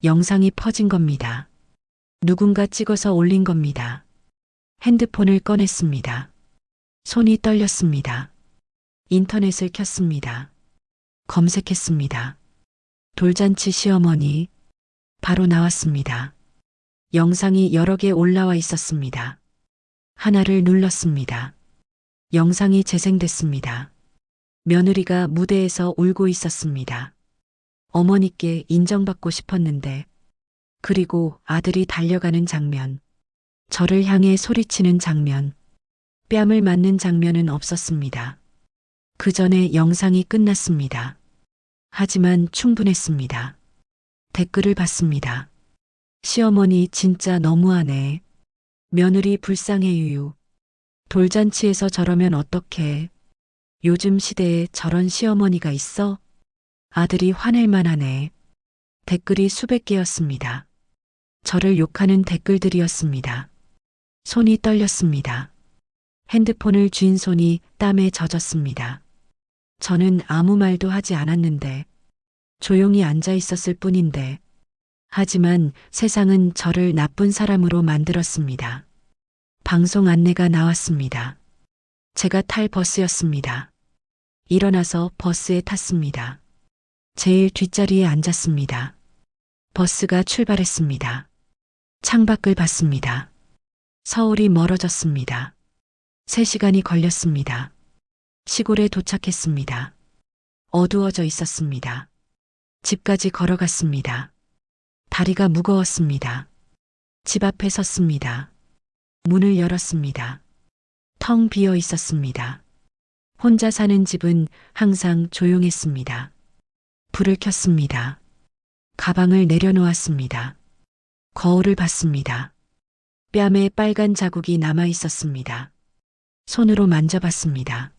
영상이 퍼진 겁니다. 누군가 찍어서 올린 겁니다. 핸드폰을 꺼냈습니다. 손이 떨렸습니다. 인터넷을 켰습니다. 검색했습니다. 돌잔치 시어머니. 바로 나왔습니다. 영상이 여러 개 올라와 있었습니다. 하나를 눌렀습니다. 영상이 재생됐습니다. 며느리가 무대에서 울고 있었습니다. 어머니께 인정받고 싶었는데, 그리고 아들이 달려가는 장면, 저를 향해 소리치는 장면, 뺨을 맞는 장면은 없었습니다. 그 전에 영상이 끝났습니다. 하지만 충분했습니다. 댓글을 봤습니다. 시어머니 진짜 너무하네. 며느리 불쌍해 유유. 돌잔치에서 저러면 어떡해. 요즘 시대에 저런 시어머니가 있어? 아들이 화낼 만하네. 댓글이 수백 개였습니다. 저를 욕하는 댓글들이었습니다. 손이 떨렸습니다. 핸드폰을 쥔 손이 땀에 젖었습니다. 저는 아무 말도 하지 않았는데, 조용히 앉아 있었을 뿐인데, 하지만 세상은 저를 나쁜 사람으로 만들었습니다. 방송 안내가 나왔습니다. 제가 탈 버스였습니다. 일어나서 버스에 탔습니다. 제일 뒷자리에 앉았습니다. 버스가 출발했습니다. 창밖을 봤습니다. 서울이 멀어졌습니다. 3시간이 걸렸습니다. 시골에 도착했습니다. 어두워져 있었습니다. 집까지 걸어갔습니다. 다리가 무거웠습니다. 집 앞에 섰습니다. 문을 열었습니다. 텅 비어 있었습니다. 혼자 사는 집은 항상 조용했습니다. 불을 켰습니다. 가방을 내려놓았습니다. 거울을 봤습니다. 뺨에 빨간 자국이 남아 있었습니다. 손으로 만져봤습니다.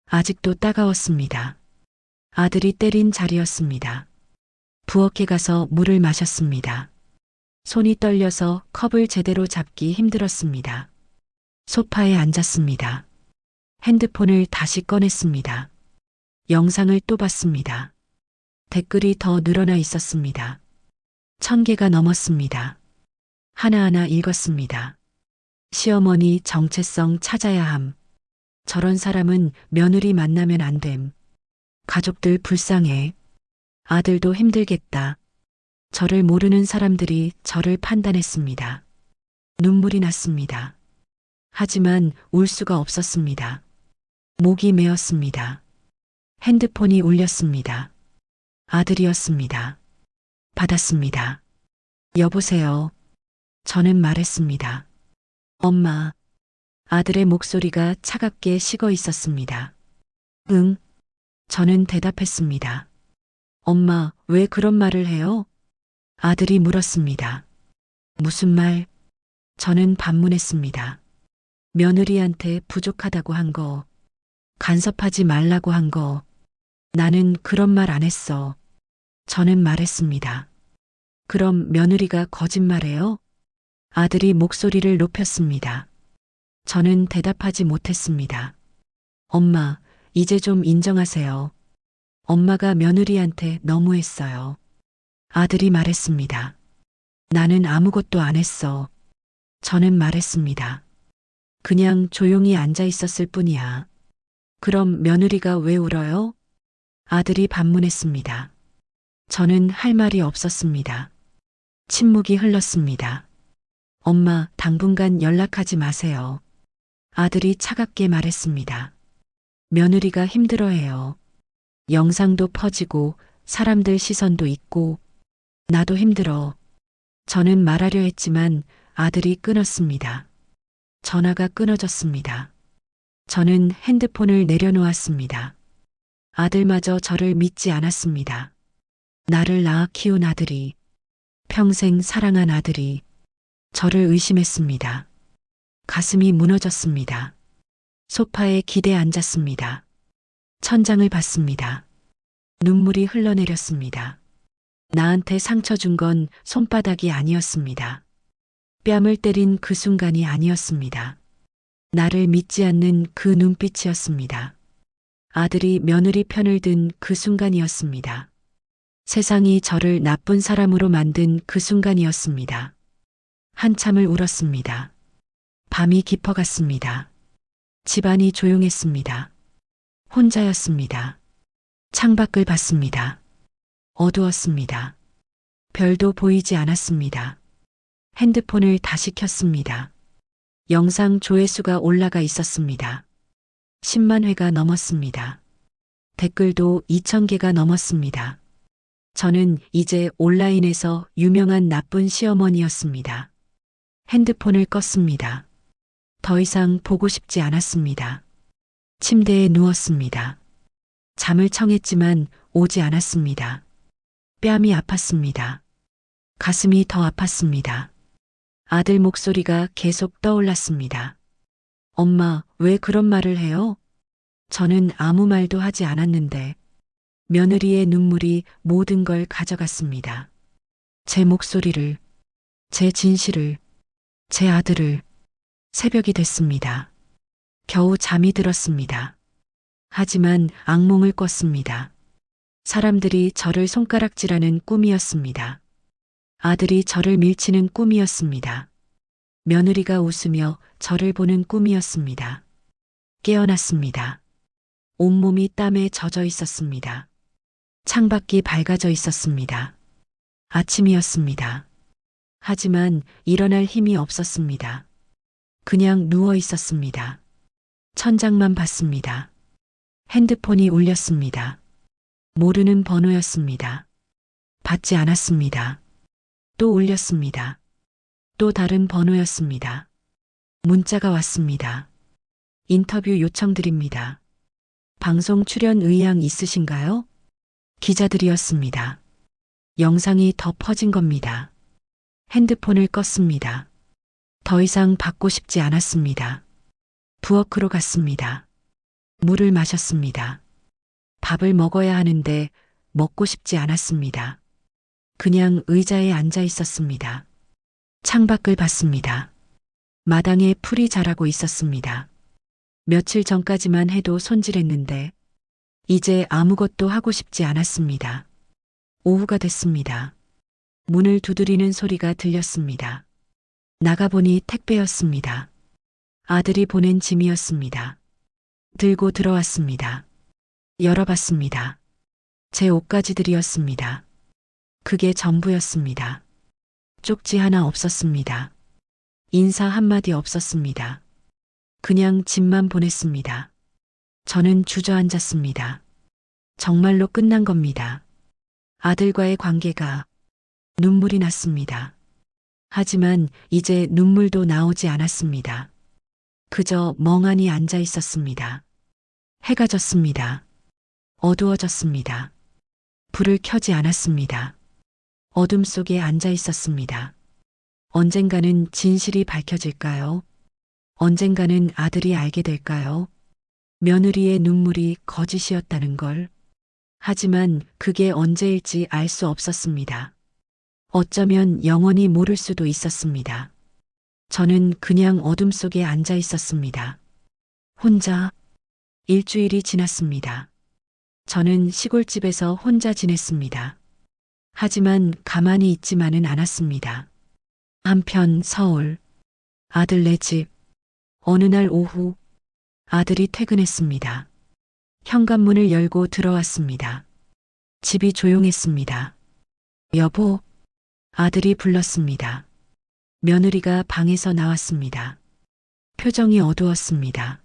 아직도 따가웠습니다. 아들이 때린 자리였습니다. 부엌에 가서 물을 마셨습니다. 손이 떨려서 컵을 제대로 잡기 힘들었습니다. 소파에 앉았습니다. 핸드폰을 다시 꺼냈습니다. 영상을 또 봤습니다. 댓글이 더 늘어나 있었습니다. 1000개가 넘었습니다. 하나하나 읽었습니다. 시어머니 정체성 찾아야 함. 저런 사람은 며느리 만나면 안 됨. 가족들 불쌍해. 아들도 힘들겠다. 저를 모르는 사람들이 저를 판단했습니다. 눈물이 났습니다. 하지만 울 수가 없었습니다. 목이 메었습니다. 핸드폰이 울렸습니다. 아들이었습니다. 받았습니다. 여보세요. 저는 말했습니다. 엄마. 아들의 목소리가 차갑게 식어 있었습니다. 응. 저는 대답했습니다. 엄마, 왜 그런 말을 해요? 아들이 물었습니다. 무슨 말? 저는 반문했습니다. 며느리한테 부족하다고 한 거, 간섭하지 말라고 한 거, 나는 그런 말 안 했어. 저는 말했습니다. 그럼 며느리가 거짓말해요? 아들이 목소리를 높였습니다. 저는 대답하지 못했습니다. 엄마, 이제 좀 인정하세요. 엄마가 며느리한테 너무했어요. 아들이 말했습니다. 나는 아무것도 안 했어. 저는 말했습니다. 그냥 조용히 앉아 있었을 뿐이야. 그럼 며느리가 왜 울어요? 아들이 반문했습니다. 저는 할 말이 없었습니다. 침묵이 흘렀습니다. 엄마, 당분간 연락하지 마세요. 아들이 차갑게 말했습니다. 며느리가 힘들어해요. 영상도 퍼지고 사람들 시선도 있고 나도 힘들어. 저는 말하려 했지만 아들이 끊었습니다. 전화가 끊어졌습니다. 저는 핸드폰을 내려놓았습니다. 아들마저 저를 믿지 않았습니다. 나를 낳아 키운 아들이, 평생 사랑한 아들이 저를 의심했습니다. 가슴이 무너졌습니다. 소파에 기대 앉았습니다. 천장을 봤습니다. 눈물이 흘러내렸습니다. 나한테 상처 준 건 손바닥이 아니었습니다. 뺨을 때린 그 순간이 아니었습니다. 나를 믿지 않는 그 눈빛이었습니다. 아들이 며느리 편을 든 그 순간이었습니다. 세상이 저를 나쁜 사람으로 만든 그 순간이었습니다. 한참을 울었습니다. 밤이 깊어갔습니다. 집안이 조용했습니다. 혼자였습니다. 창밖을 봤습니다. 어두웠습니다. 별도 보이지 않았습니다. 핸드폰을 다시 켰습니다. 영상 조회수가 올라가 있었습니다. 10만 회가 넘었습니다. 댓글도 2000개가 넘었습니다. 저는 이제 온라인에서 유명한 나쁜 시어머니였습니다. 핸드폰을 껐습니다. 더 이상 보고 싶지 않았습니다. 침대에 누웠습니다. 잠을 청했지만 오지 않았습니다. 뺨이 아팠습니다. 가슴이 더 아팠습니다. 아들 목소리가 계속 떠올랐습니다. 엄마, 왜 그런 말을 해요? 저는 아무 말도 하지 않았는데 며느리의 눈물이 모든 걸 가져갔습니다. 제 목소리를, 제 진실을, 제 아들을. 새벽이 됐습니다. 겨우 잠이 들었습니다. 하지만 악몽을 꿨습니다. 사람들이 저를 손가락질하는 꿈이었습니다. 아들이 저를 밀치는 꿈이었습니다. 며느리가 웃으며 저를 보는 꿈이었습니다. 깨어났습니다. 온몸이 땀에 젖어 있었습니다. 창밖이 밝아져 있었습니다. 아침이었습니다. 하지만 일어날 힘이 없었습니다. 그냥 누워 있었습니다. 천장만 봤습니다. 핸드폰이 울렸습니다. 모르는 번호였습니다. 받지 않았습니다. 또 울렸습니다. 또 다른 번호였습니다. 문자가 왔습니다. 인터뷰 요청드립니다. 방송 출연 의향 있으신가요? 기자들이었습니다. 영상이 더 퍼진 겁니다. 핸드폰을 껐습니다. 더 이상 받고 싶지 않았습니다. 부엌으로 갔습니다. 물을 마셨습니다. 밥을 먹어야 하는데 먹고 싶지 않았습니다. 그냥 의자에 앉아 있었습니다. 창밖을 봤습니다. 마당에 풀이 자라고 있었습니다. 며칠 전까지만 해도 손질했는데 이제 아무것도 하고 싶지 않았습니다. 오후가 됐습니다. 문을 두드리는 소리가 들렸습니다. 나가보니 택배였습니다. 아들이 보낸 짐이었습니다. 들고 들어왔습니다. 열어봤습니다. 제 옷가지들이었습니다. 그게 전부였습니다. 쪽지 하나 없었습니다. 인사 한마디 없었습니다. 그냥 짐만 보냈습니다. 저는 주저앉았습니다. 정말로 끝난 겁니다. 아들과의 관계가. 눈물이 났습니다. 하지만 이제 눈물도 나오지 않았습니다. 그저 멍하니 앉아 있었습니다. 해가 졌습니다. 어두워졌습니다. 불을 켜지 않았습니다. 어둠 속에 앉아 있었습니다. 언젠가는 진실이 밝혀질까요? 언젠가는 아들이 알게 될까요? 며느리의 눈물이 거짓이었다는 걸. 하지만 그게 언제일지 알 수 없었습니다. 어쩌면 영원히 모를 수도 있었습니다. 저는 그냥 어둠 속에 앉아 있었습니다. 혼자. 일주일이 지났습니다. 저는 시골집에서 혼자 지냈습니다. 하지만 가만히 있지만은 않았습니다. 한편 서울. 아들네 집. 어느 날 오후 아들이 퇴근했습니다. 현관문을 열고 들어왔습니다. 집이 조용했습니다. 여보, 아들이 불렀습니다. 며느리가 방에서 나왔습니다. 표정이 어두웠습니다.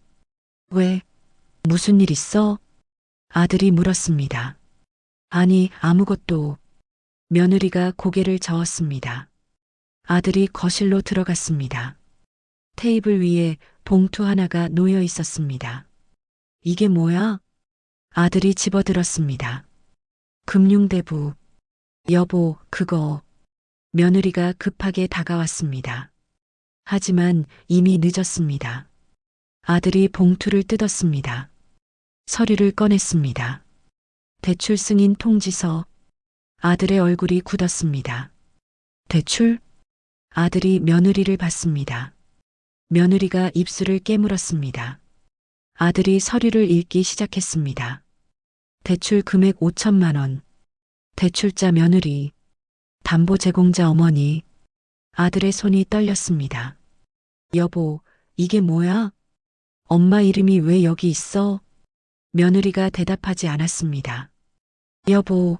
왜? 무슨 일 있어? 아들이 물었습니다. 아니, 아무것도. 며느리가 고개를 저었습니다. 아들이 거실로 들어갔습니다. 테이블 위에 봉투 하나가 놓여 있었습니다. 이게 뭐야? 아들이 집어들었습니다. 금융대부. 여보, 그거. 며느리가 급하게 다가왔습니다. 하지만 이미 늦었습니다. 아들이 봉투를 뜯었습니다. 서류를 꺼냈습니다. 대출 승인 통지서. 아들의 얼굴이 굳었습니다. 대출? 아들이 며느리를 봤습니다. 며느리가 입술을 깨물었습니다. 아들이 서류를 읽기 시작했습니다. 대출 금액 5천만 원. 대출자 며느리. 담보 제공자 어머니. 아들의 손이 떨렸습니다. 여보, 이게 뭐야? 엄마 이름이 왜 여기 있어? 며느리가 대답하지 않았습니다. 여보,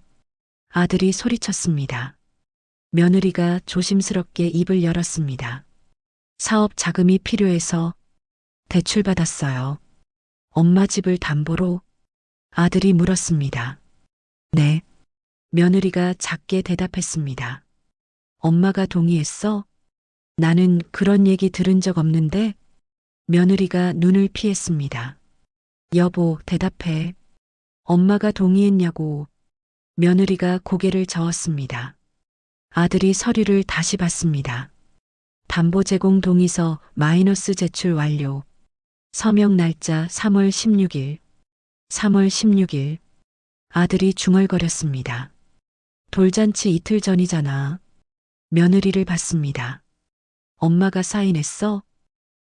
아들이 소리쳤습니다. 며느리가 조심스럽게 입을 열었습니다. 사업 자금이 필요해서 대출받았어요. 엄마 집을 담보로? 아들이 물었습니다. 네. 며느리가 작게 대답했습니다. 엄마가 동의했어? 나는 그런 얘기 들은 적 없는데? 며느리가 눈을 피했습니다. 여보, 대답해. 엄마가 동의했냐고. 며느리가 고개를 저었습니다. 아들이 서류를 다시 봤습니다. 담보 제공 동의서 마이너스 제출 완료. 서명 날짜 3월 16일. 3월 16일. 아들이 중얼거렸습니다. 돌잔치 이틀 전이잖아. 며느리를 봤습니다. 엄마가 사인했어?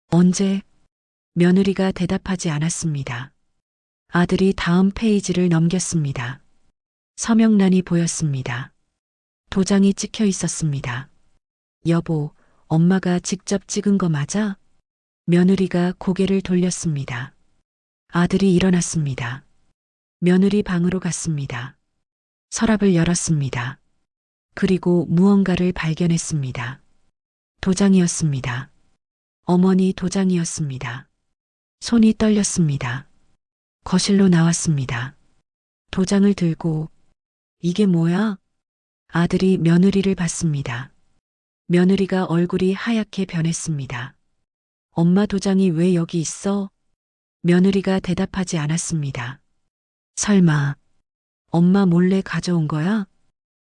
언제? 며느리가 대답하지 않았습니다. 아들이 다음 페이지를 넘겼습니다. 서명란이 보였습니다. 도장이 찍혀 있었습니다. 여보, 엄마가 직접 찍은 거 맞아? 며느리가 고개를 돌렸습니다. 아들이 일어났습니다. 며느리 방으로 갔습니다. 서랍을 열었습니다. 그리고 무언가를 발견했습니다. 도장이었습니다. 어머니 도장이었습니다. 손이 떨렸습니다. 거실로 나왔습니다. 도장을 들고 이게 뭐야? 아들이 며느리를 봤습니다. 며느리가 얼굴이 하얗게 변했습니다. 엄마 도장이 왜 여기 있어? 며느리가 대답하지 않았습니다. 설마 엄마 몰래 가져온 거야?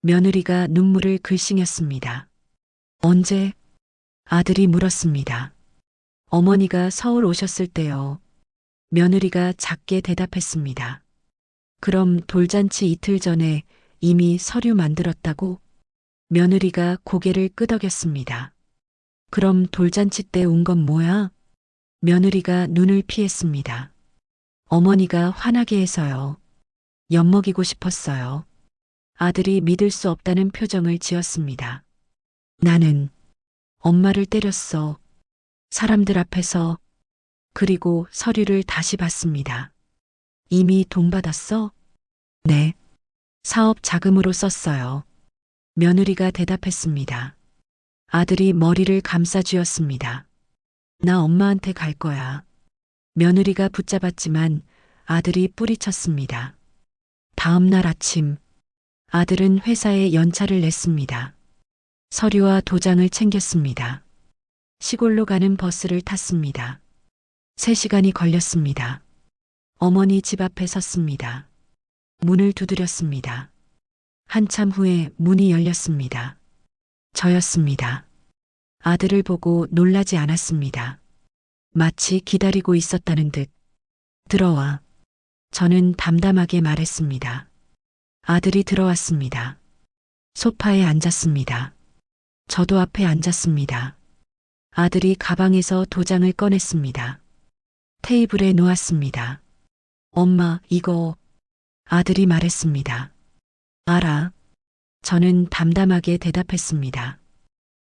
며느리가 눈물을 글썽였습니다. 언제? 아들이 물었습니다. 어머니가 서울 오셨을 때요. 며느리가 작게 대답했습니다. 그럼 돌잔치 이틀 전에 이미 서류 만들었다고? 며느리가 고개를 끄덕였습니다. 그럼 돌잔치 때 온 건 뭐야? 며느리가 눈을 피했습니다. 어머니가 화나게 해서요. 엿먹이고 싶었어요. 아들이 믿을 수 없다는 표정을 지었습니다. 나는 엄마를 때렸어. 사람들 앞에서. 그리고 서류를 다시 봤습니다. 이미 돈 받았어? 네. 사업 자금으로 썼어요. 며느리가 대답했습니다. 아들이 머리를 감싸 쥐었습니다. 나 엄마한테 갈 거야. 며느리가 붙잡았지만 아들이 뿌리쳤습니다. 다음 날 아침 아들은 회사에 연차를 냈습니다. 서류와 도장을 챙겼습니다. 시골로 가는 버스를 탔습니다. 3시간이 걸렸습니다. 어머니 집 앞에 섰습니다. 문을 두드렸습니다. 한참 후에 문이 열렸습니다. 저였습니다. 아들을 보고 놀라지 않았습니다. 마치 기다리고 있었다는 듯. 들어와. 저는 담담하게 말했습니다. 아들이 들어왔습니다. 소파에 앉았습니다. 저도 앞에 앉았습니다. 아들이 가방에서 도장을 꺼냈습니다. 테이블에 놓았습니다. 엄마, 이거. 아들이 말했습니다. 알아. 저는 담담하게 대답했습니다.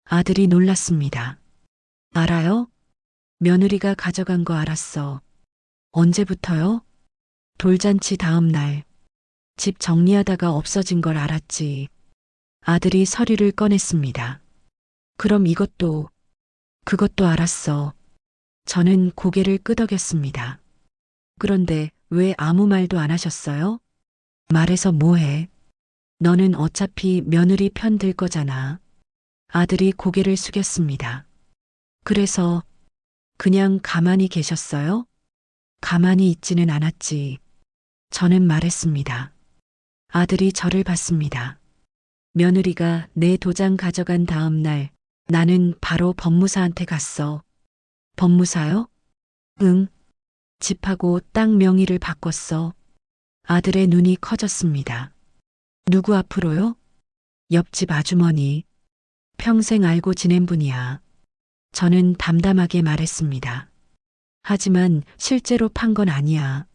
아들이 놀랐습니다. 알아요? 며느리가 가져간 거 알았어. 언제부터요? 돌잔치 다음 날. 집 정리하다가 없어진 걸 알았지. 아들이 서류를 꺼냈습니다. 그럼 이것도, 그것도 알았어. 저는 고개를 끄덕였습니다. 그런데 왜 아무 말도 안 하셨어요? 말해서 뭐해? 너는 어차피 며느리 편 들 거잖아. 아들이 고개를 숙였습니다. 그래서 그냥 가만히 계셨어요? 가만히 있지는 않았지. 저는 말했습니다. 아들이 저를 봤습니다. 며느리가 내 도장 가져간 다음 날 나는 바로 법무사한테 갔어. 법무사요? 응. 집하고 땅 명의를 바꿨어. 아들의 눈이 커졌습니다. 누구 앞으로요? 옆집 아주머니. 평생 알고 지낸 분이야. 저는 담담하게 말했습니다. 하지만 실제로 판 건 아니야.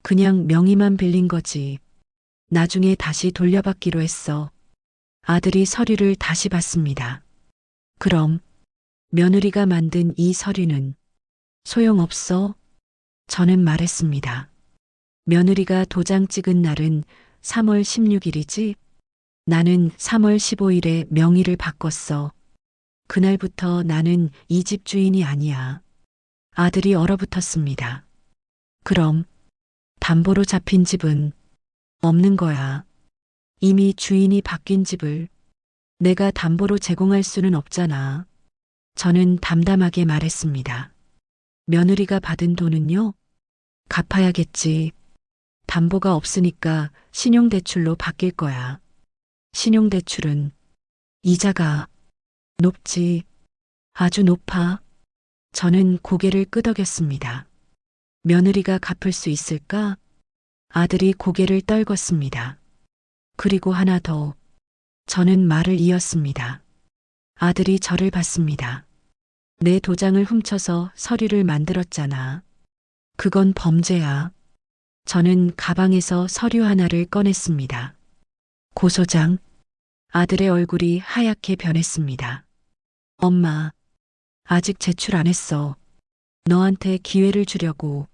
그냥 명의만 빌린 거지. 나중에 다시 돌려받기로 했어. 아들이 서류를 다시 봤습니다. 그럼 며느리가 만든 이 서류는 소용없어? 저는 말했습니다. 며느리가 도장 찍은 날은 3월 16일이지? 나는 3월 15일에 명의를 바꿨어. 그날부터 나는 이 집 주인이 아니야. 아들이 얼어붙었습니다. 그럼 담보로 잡힌 집은 없는 거야. 이미 주인이 바뀐 집을 내가 담보로 제공할 수는 없잖아. 저는 담담하게 말했습니다. 며느리가 받은 돈은요? 갚아야겠지. 담보가 없으니까 신용대출로 바뀔 거야. 신용대출은 이자가 높지. 아주 높아. 저는 고개를 끄덕였습니다. 며느리가 갚을 수 있을까? 아들이 고개를 떨궜습니다. 그리고 하나 더. 저는 말을 이었습니다. 아들이 저를 봤습니다. 내 도장을 훔쳐서 서류를 만들었잖아. 그건 범죄야. 저는 가방에서 서류 하나를 꺼냈습니다. 고소장. 아들의 얼굴이 하얗게 변했습니다. 엄마, 아직 제출 안 했어. 너한테 기회를 주려고.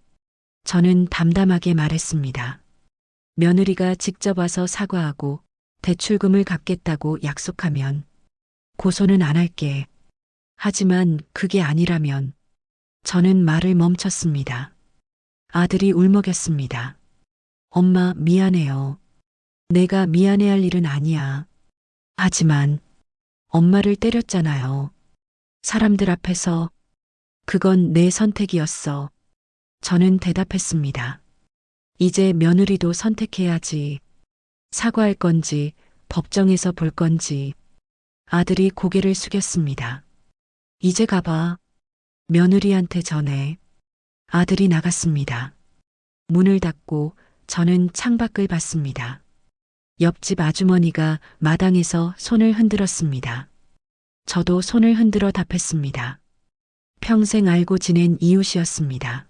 저는 담담하게 말했습니다. 며느리가 직접 와서 사과하고 대출금을 갚겠다고 약속하면 고소는 안 할게. 하지만 그게 아니라면 저는 말을 멈췄습니다. 아들이 울먹였습니다. 엄마, 미안해요. 내가 미안해할 일은 아니야. 하지만 엄마를 때렸잖아요. 사람들 앞에서. 그건 내 선택이었어. 저는 대답했습니다. 이제 며느리도 선택해야지. 사과할 건지 법정에서 볼 건지. 아들이 고개를 숙였습니다. 이제 가봐. 며느리한테 전해. 아들이 나갔습니다. 문을 닫고 저는 창밖을 봤습니다. 옆집 아주머니가 마당에서 손을 흔들었습니다. 저도 손을 흔들어 답했습니다. 평생 알고 지낸 이웃이었습니다.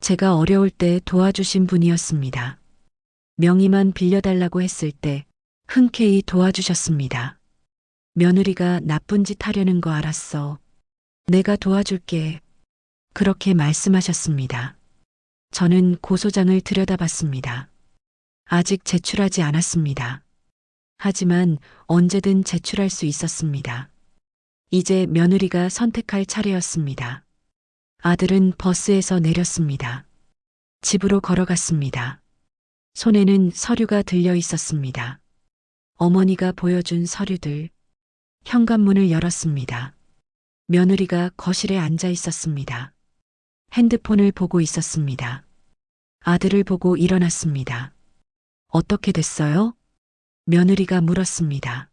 제가 어려울 때 도와주신 분이었습니다. 명의만 빌려달라고 했을 때 흔쾌히 도와주셨습니다. 며느리가 나쁜 짓 하려는 거 알았어. 내가 도와줄게. 그렇게 말씀하셨습니다. 저는 고소장을 들여다봤습니다. 아직 제출하지 않았습니다. 하지만 언제든 제출할 수 있었습니다. 이제 며느리가 선택할 차례였습니다. 아들은 버스에서 내렸습니다. 집으로 걸어갔습니다. 손에는 서류가 들려 있었습니다. 어머니가 보여준 서류들. 현관문을 열었습니다. 며느리가 거실에 앉아 있었습니다. 핸드폰을 보고 있었습니다. 아들을 보고 일어났습니다. 어떻게 됐어요? 며느리가 물었습니다.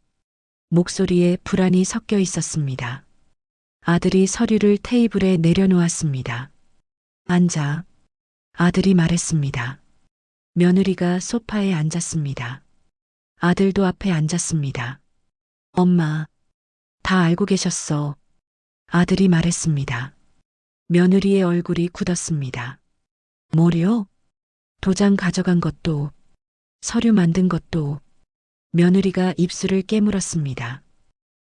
목소리에 불안이 섞여 있었습니다. 아들이 서류를 테이블에 내려놓았습니다. 앉아. 아들이 말했습니다. 며느리가 소파에 앉았습니다. 아들도 앞에 앉았습니다. 엄마, 다 알고 계셨어. 아들이 말했습니다. 며느리의 얼굴이 굳었습니다. 뭐요? 도장 가져간 것도, 서류 만든 것도. 며느리가 입술을 깨물었습니다.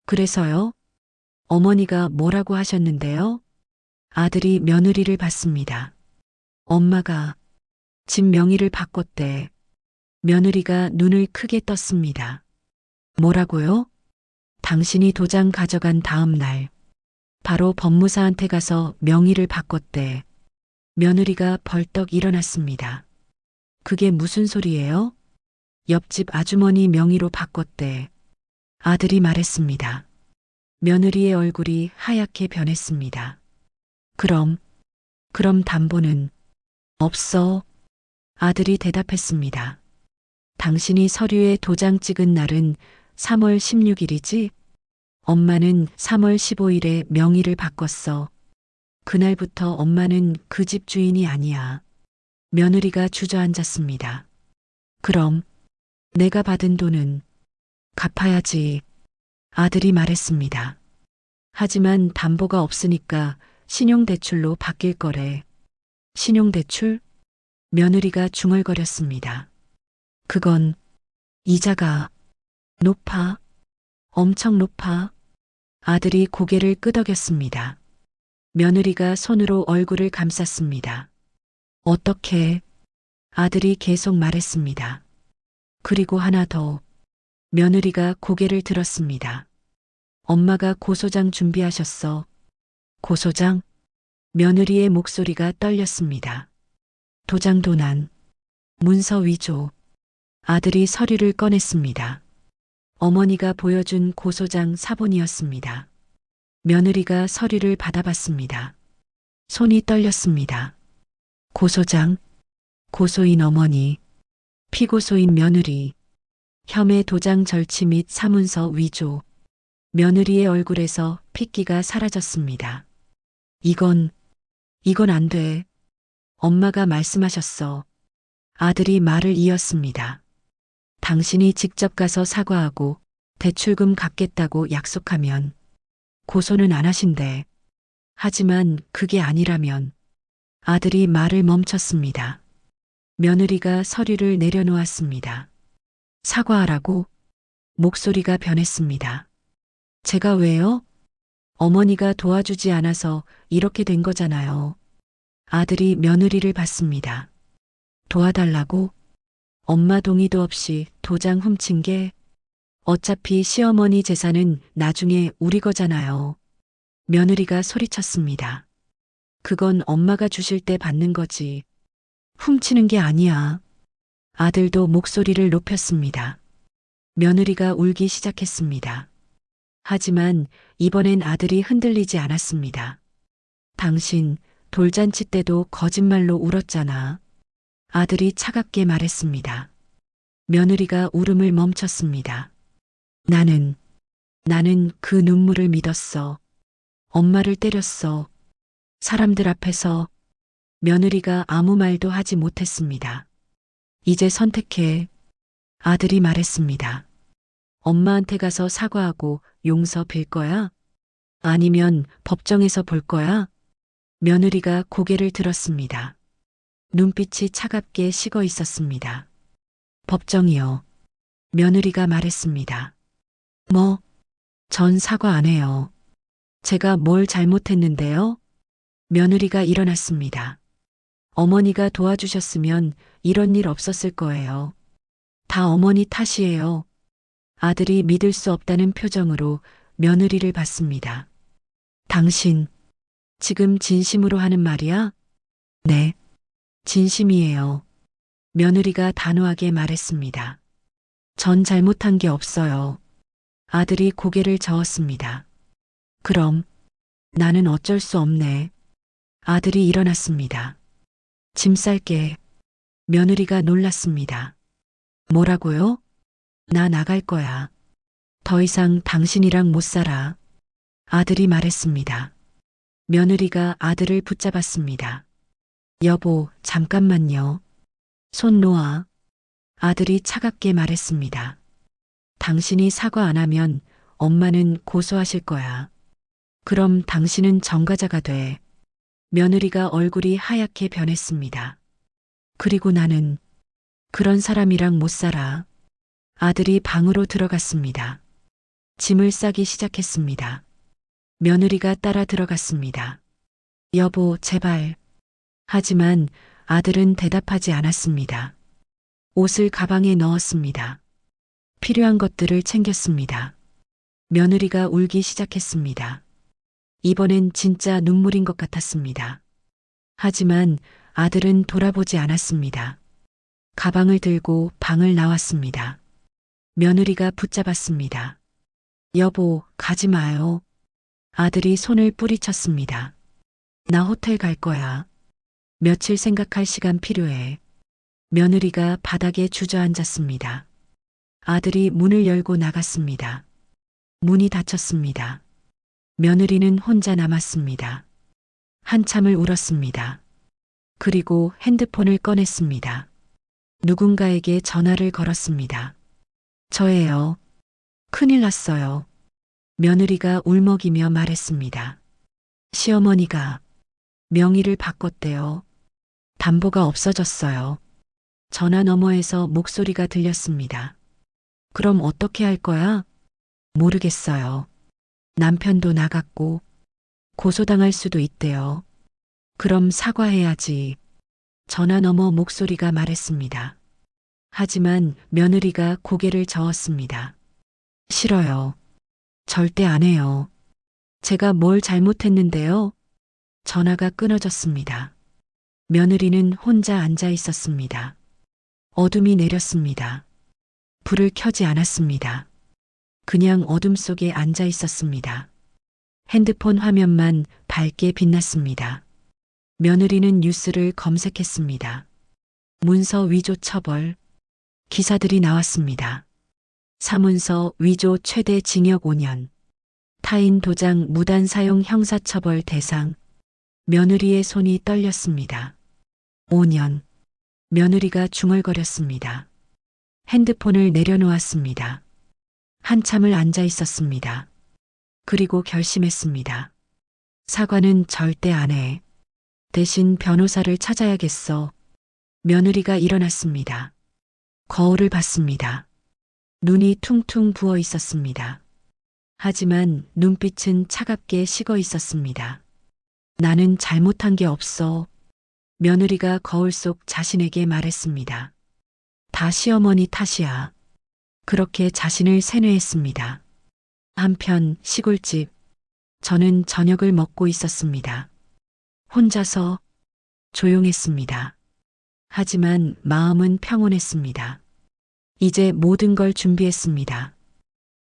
그래서요? 어머니가 뭐라고 하셨는데요? 아들이 며느리를 봤습니다. 엄마가 집 명의를 바꿨대. 며느리가 눈을 크게 떴습니다. 뭐라고요? 당신이 도장 가져간 다음 날, 바로 법무사한테 가서 명의를 바꿨대. 며느리가 벌떡 일어났습니다. 그게 무슨 소리예요? 옆집 아주머니 명의로 바꿨대. 아들이 말했습니다. 며느리의 얼굴이 하얗게 변했습니다. 그럼 담보는 없어. 아들이 대답했습니다. 당신이 서류에 도장 찍은 날은 3월 16일이지? 엄마는 3월 15일에 명의를 바꿨어. 그날부터 엄마는 그 집 주인이 아니야. 며느리가 주저앉았습니다. 그럼 내가 받은 돈은 갚아야지. 아들이 말했습니다. 하지만 담보가 없으니까 신용대출로 바뀔 거래. 신용대출? 며느리가 중얼거렸습니다. 그건 이자가 높아. 엄청 높아. 아들이 고개를 끄덕였습니다. 며느리가 손으로 얼굴을 감쌌습니다. 어떻게? 아들이 계속 말했습니다. 그리고 하나 더. 며느리가 고개를 들었습니다. 엄마가 고소장 준비하셨어. 고소장? 며느리의 목소리가 떨렸습니다. 도장 도난, 문서 위조. 아들이 서류를 꺼냈습니다. 어머니가 보여준 고소장 사본이었습니다. 며느리가 서류를 받아봤습니다. 손이 떨렸습니다. 고소장, 고소인 어머니, 피고소인 며느리, 혐의 도장 절취 및 사문서 위조. 며느리의 얼굴에서 핏기가 사라졌습니다. 이건 안 돼. 엄마가 말씀하셨어. 아들이 말을 이었습니다. 당신이 직접 가서 사과하고 대출금 갚겠다고 약속하면 고소는 안 하신대. 하지만 그게 아니라면. 아들이 말을 멈췄습니다. 며느리가 서류를 내려놓았습니다. 사과하라고? 목소리가 변했습니다. 제가 왜요? 어머니가 도와주지 않아서 이렇게 된 거잖아요. 아들이 며느리를 봤습니다. 도와달라고? 엄마 동의도 없이 도장 훔친 게 어차피 시어머니 재산은 나중에 우리 거잖아요. 며느리가 소리쳤습니다. 그건 엄마가 주실 때 받는 거지. 훔치는 게 아니야. 아들도 목소리를 높였습니다. 며느리가 울기 시작했습니다. 하지만 이번엔 아들이 흔들리지 않았습니다. 당신 돌잔치 때도 거짓말로 울었잖아. 아들이 차갑게 말했습니다. 며느리가 울음을 멈췄습니다. 나는 그 눈물을 믿었어. 엄마를 때렸어. 사람들 앞에서. 며느리가 아무 말도 하지 못했습니다. 이제 선택해. 아들이 말했습니다. 엄마한테 가서 사과하고 용서 빌 거야? 아니면 법정에서 볼 거야? 며느리가 고개를 들었습니다. 눈빛이 차갑게 식어 있었습니다. 법정이요. 며느리가 말했습니다. 뭐? 전 사과 안 해요. 제가 뭘 잘못했는데요? 며느리가 일어났습니다. 어머니가 도와주셨으면 이런 일 없었을 거예요. 다 어머니 탓이에요. 아들이 믿을 수 없다는 표정으로 며느리를 봤습니다. 당신, 지금 진심으로 하는 말이야? 네, 진심이에요. 며느리가 단호하게 말했습니다. 전 잘못한 게 없어요. 아들이 고개를 저었습니다. 그럼 나는 어쩔 수 없네. 아들이 일어났습니다. 짐 쌀게. 며느리가 놀랐습니다. 뭐라고요? 나 나갈 거야. 더 이상 당신이랑 못 살아. 아들이 말했습니다. 며느리가 아들을 붙잡았습니다. 여보, 잠깐만요. 손 놓아. 아들이 차갑게 말했습니다. 당신이 사과 안 하면 엄마는 고소하실 거야. 그럼 당신은 전과자가 돼. 며느리가 얼굴이 하얗게 변했습니다. 그리고 나는 그런 사람이랑 못 살아. 아들이 방으로 들어갔습니다. 짐을 싸기 시작했습니다. 며느리가 따라 들어갔습니다. 여보, 제발. 하지만 아들은 대답하지 않았습니다. 옷을 가방에 넣었습니다. 필요한 것들을 챙겼습니다. 며느리가 울기 시작했습니다. 이번엔 진짜 눈물인 것 같았습니다. 하지만 아들은 돌아보지 않았습니다. 가방을 들고 방을 나왔습니다. 며느리가 붙잡았습니다. 여보, 가지 마요. 아들이 손을 뿌리쳤습니다. 나 호텔 갈 거야. 며칠 생각할 시간 필요해. 며느리가 바닥에 주저앉았습니다. 아들이 문을 열고 나갔습니다. 문이 닫혔습니다. 며느리는 혼자 남았습니다. 한참을 울었습니다. 그리고 핸드폰을 꺼냈습니다. 누군가에게 전화를 걸었습니다. 저예요. 큰일 났어요. 며느리가 울먹이며 말했습니다. 시어머니가 명의를 바꿨대요. 담보가 없어졌어요. 전화 너머에서 목소리가 들렸습니다. 그럼 어떻게 할 거야? 모르겠어요. 남편도 나갔고 고소당할 수도 있대요. 그럼 사과해야지. 전화 너머 목소리가 말했습니다. 하지만 며느리가 고개를 저었습니다. 싫어요. 절대 안 해요. 제가 뭘 잘못했는데요? 전화가 끊어졌습니다. 며느리는 혼자 앉아 있었습니다. 어둠이 내렸습니다. 불을 켜지 않았습니다. 그냥 어둠 속에 앉아 있었습니다. 핸드폰 화면만 밝게 빛났습니다. 며느리는 뉴스를 검색했습니다. 문서 위조 처벌. 기사들이 나왔습니다. 사문서 위조 최대 징역 5년. 타인 도장 무단 사용 형사처벌 대상. 며느리의 손이 떨렸습니다. 5년. 며느리가 중얼거렸습니다. 핸드폰을 내려놓았습니다. 한참을 앉아 있었습니다. 그리고 결심했습니다. 사과는 절대 안 해. 대신 변호사를 찾아야겠어. 며느리가 일어났습니다. 거울을 봤습니다. 눈이 퉁퉁 부어 있었습니다. 하지만 눈빛은 차갑게 식어 있었습니다. 나는 잘못한 게 없어. 며느리가 거울 속 자신에게 말했습니다. 다 시어머니 탓이야. 그렇게 자신을 세뇌했습니다. 한편 시골집. 저는 저녁을 먹고 있었습니다. 혼자서 조용했습니다. 하지만 마음은 평온했습니다. 이제 모든 걸 준비했습니다.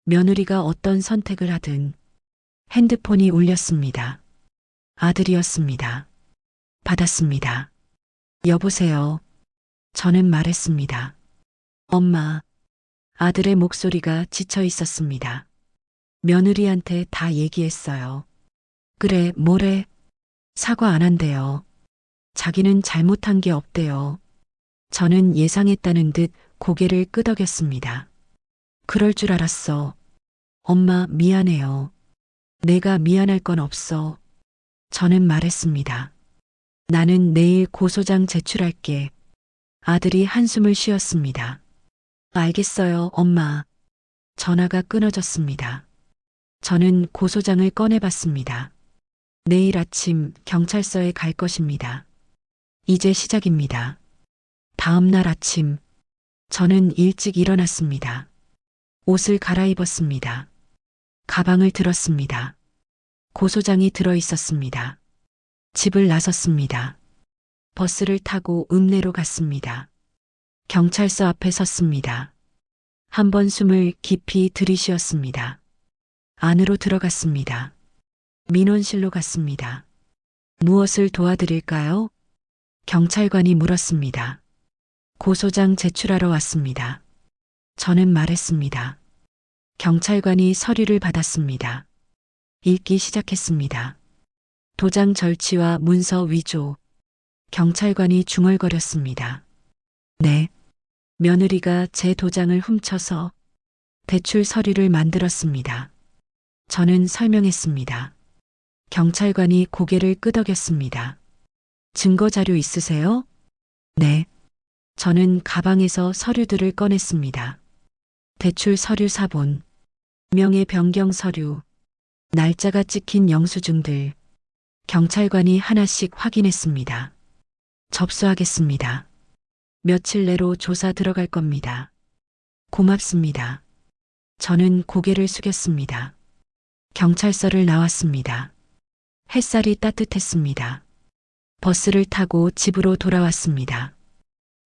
며느리가 어떤 선택을 하든 핸드폰이 울렸습니다. 아들이었습니다. 받았습니다. 여보세요. 저는 말했습니다. 엄마. 아들의 목소리가 지쳐 있었습니다. 며느리한테 다 얘기했어요. 그래, 뭐래? 사과 안 한대요. 자기는 잘못한 게 없대요. 저는 예상했다는 듯 고개를 끄덕였습니다. 그럴 줄 알았어. 엄마, 미안해요. 내가 미안할 건 없어. 저는 말했습니다. 나는 내일 고소장 제출할게. 아들이 한숨을 쉬었습니다. 알겠어요, 엄마. 전화가 끊어졌습니다. 저는 고소장을 꺼내봤습니다. 내일 아침 경찰서에 갈 것입니다. 이제 시작입니다. 다음 날 아침, 저는 일찍 일어났습니다. 옷을 갈아입었습니다. 가방을 들었습니다. 고소장이 들어 있었습니다. 집을 나섰습니다. 버스를 타고 읍내로 갔습니다. 경찰서 앞에 섰습니다. 한 번 숨을 깊이 들이쉬었습니다. 안으로 들어갔습니다. 민원실로 갔습니다. 무엇을 도와드릴까요? 경찰관이 물었습니다. 고소장 제출하러 왔습니다. 저는 말했습니다. 경찰관이 서류를 받았습니다. 읽기 시작했습니다. 도장 절취와 문서 위조. 경찰관이 중얼거렸습니다. 네. 며느리가 제 도장을 훔쳐서 대출 서류를 만들었습니다. 저는 설명했습니다. 경찰관이 고개를 끄덕였습니다. 증거 자료 있으세요? 네. 저는 가방에서 서류들을 꺼냈습니다. 대출 서류 사본, 명의 변경 서류, 날짜가 찍힌 영수증들. 경찰관이 하나씩 확인했습니다. 접수하겠습니다. 며칠 내로 조사 들어갈 겁니다. 고맙습니다. 저는 고개를 숙였습니다. 경찰서를 나왔습니다. 햇살이 따뜻했습니다. 버스를 타고 집으로 돌아왔습니다.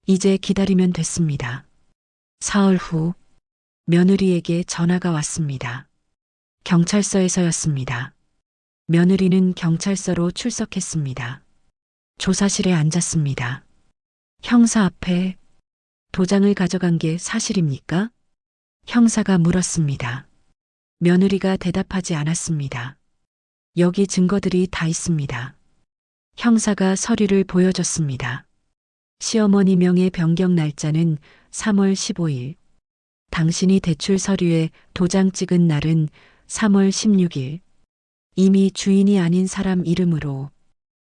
이제 기다리면 됐습니다. 사흘 후 며느리에게 전화가 왔습니다. 경찰서에서였습니다. 며느리는 경찰서로 출석했습니다. 조사실에 앉았습니다. 형사 앞에 도장을 가져간 게 사실입니까? 형사가 물었습니다. 며느리가 대답하지 않았습니다. 여기 증거들이 다 있습니다. 형사가 서류를 보여줬습니다. 시어머니 명의 변경 날짜는 3월 15일. 당신이 대출 서류에 도장 찍은 날은 3월 16일. 이미 주인이 아닌 사람 이름으로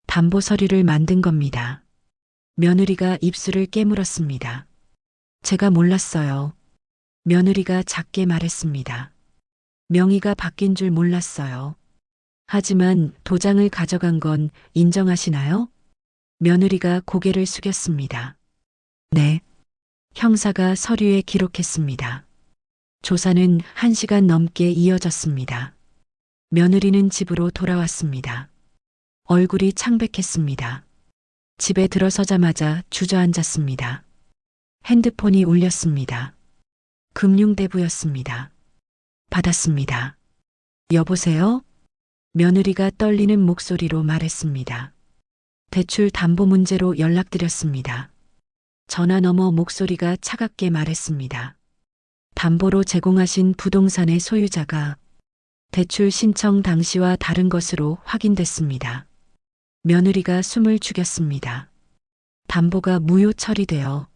담보 서류를 만든 겁니다. 며느리가 입술을 깨물었습니다. 제가 몰랐어요. 며느리가 작게 말했습니다. 명의가 바뀐 줄 몰랐어요. 하지만 도장을 가져간 건 인정하시나요? 며느리가 고개를 숙였습니다. 네. 형사가 서류에 기록했습니다. 조사는 1시간 넘게 이어졌습니다. 며느리는 집으로 돌아왔습니다. 얼굴이 창백했습니다. 집에 들어서자마자 주저앉았습니다. 핸드폰이 울렸습니다. 금융대부였습니다. 받았습니다. 여보세요? 며느리가 떨리는 목소리로 말했습니다. 대출 담보 문제로 연락드렸습니다. 전화 너머 목소리가 차갑게 말했습니다. 담보로 제공하신 부동산의 소유자가 대출 신청 당시와 다른 것으로 확인됐습니다. 며느리가 숨을 죽였습니다. 담보가 무효 처리되어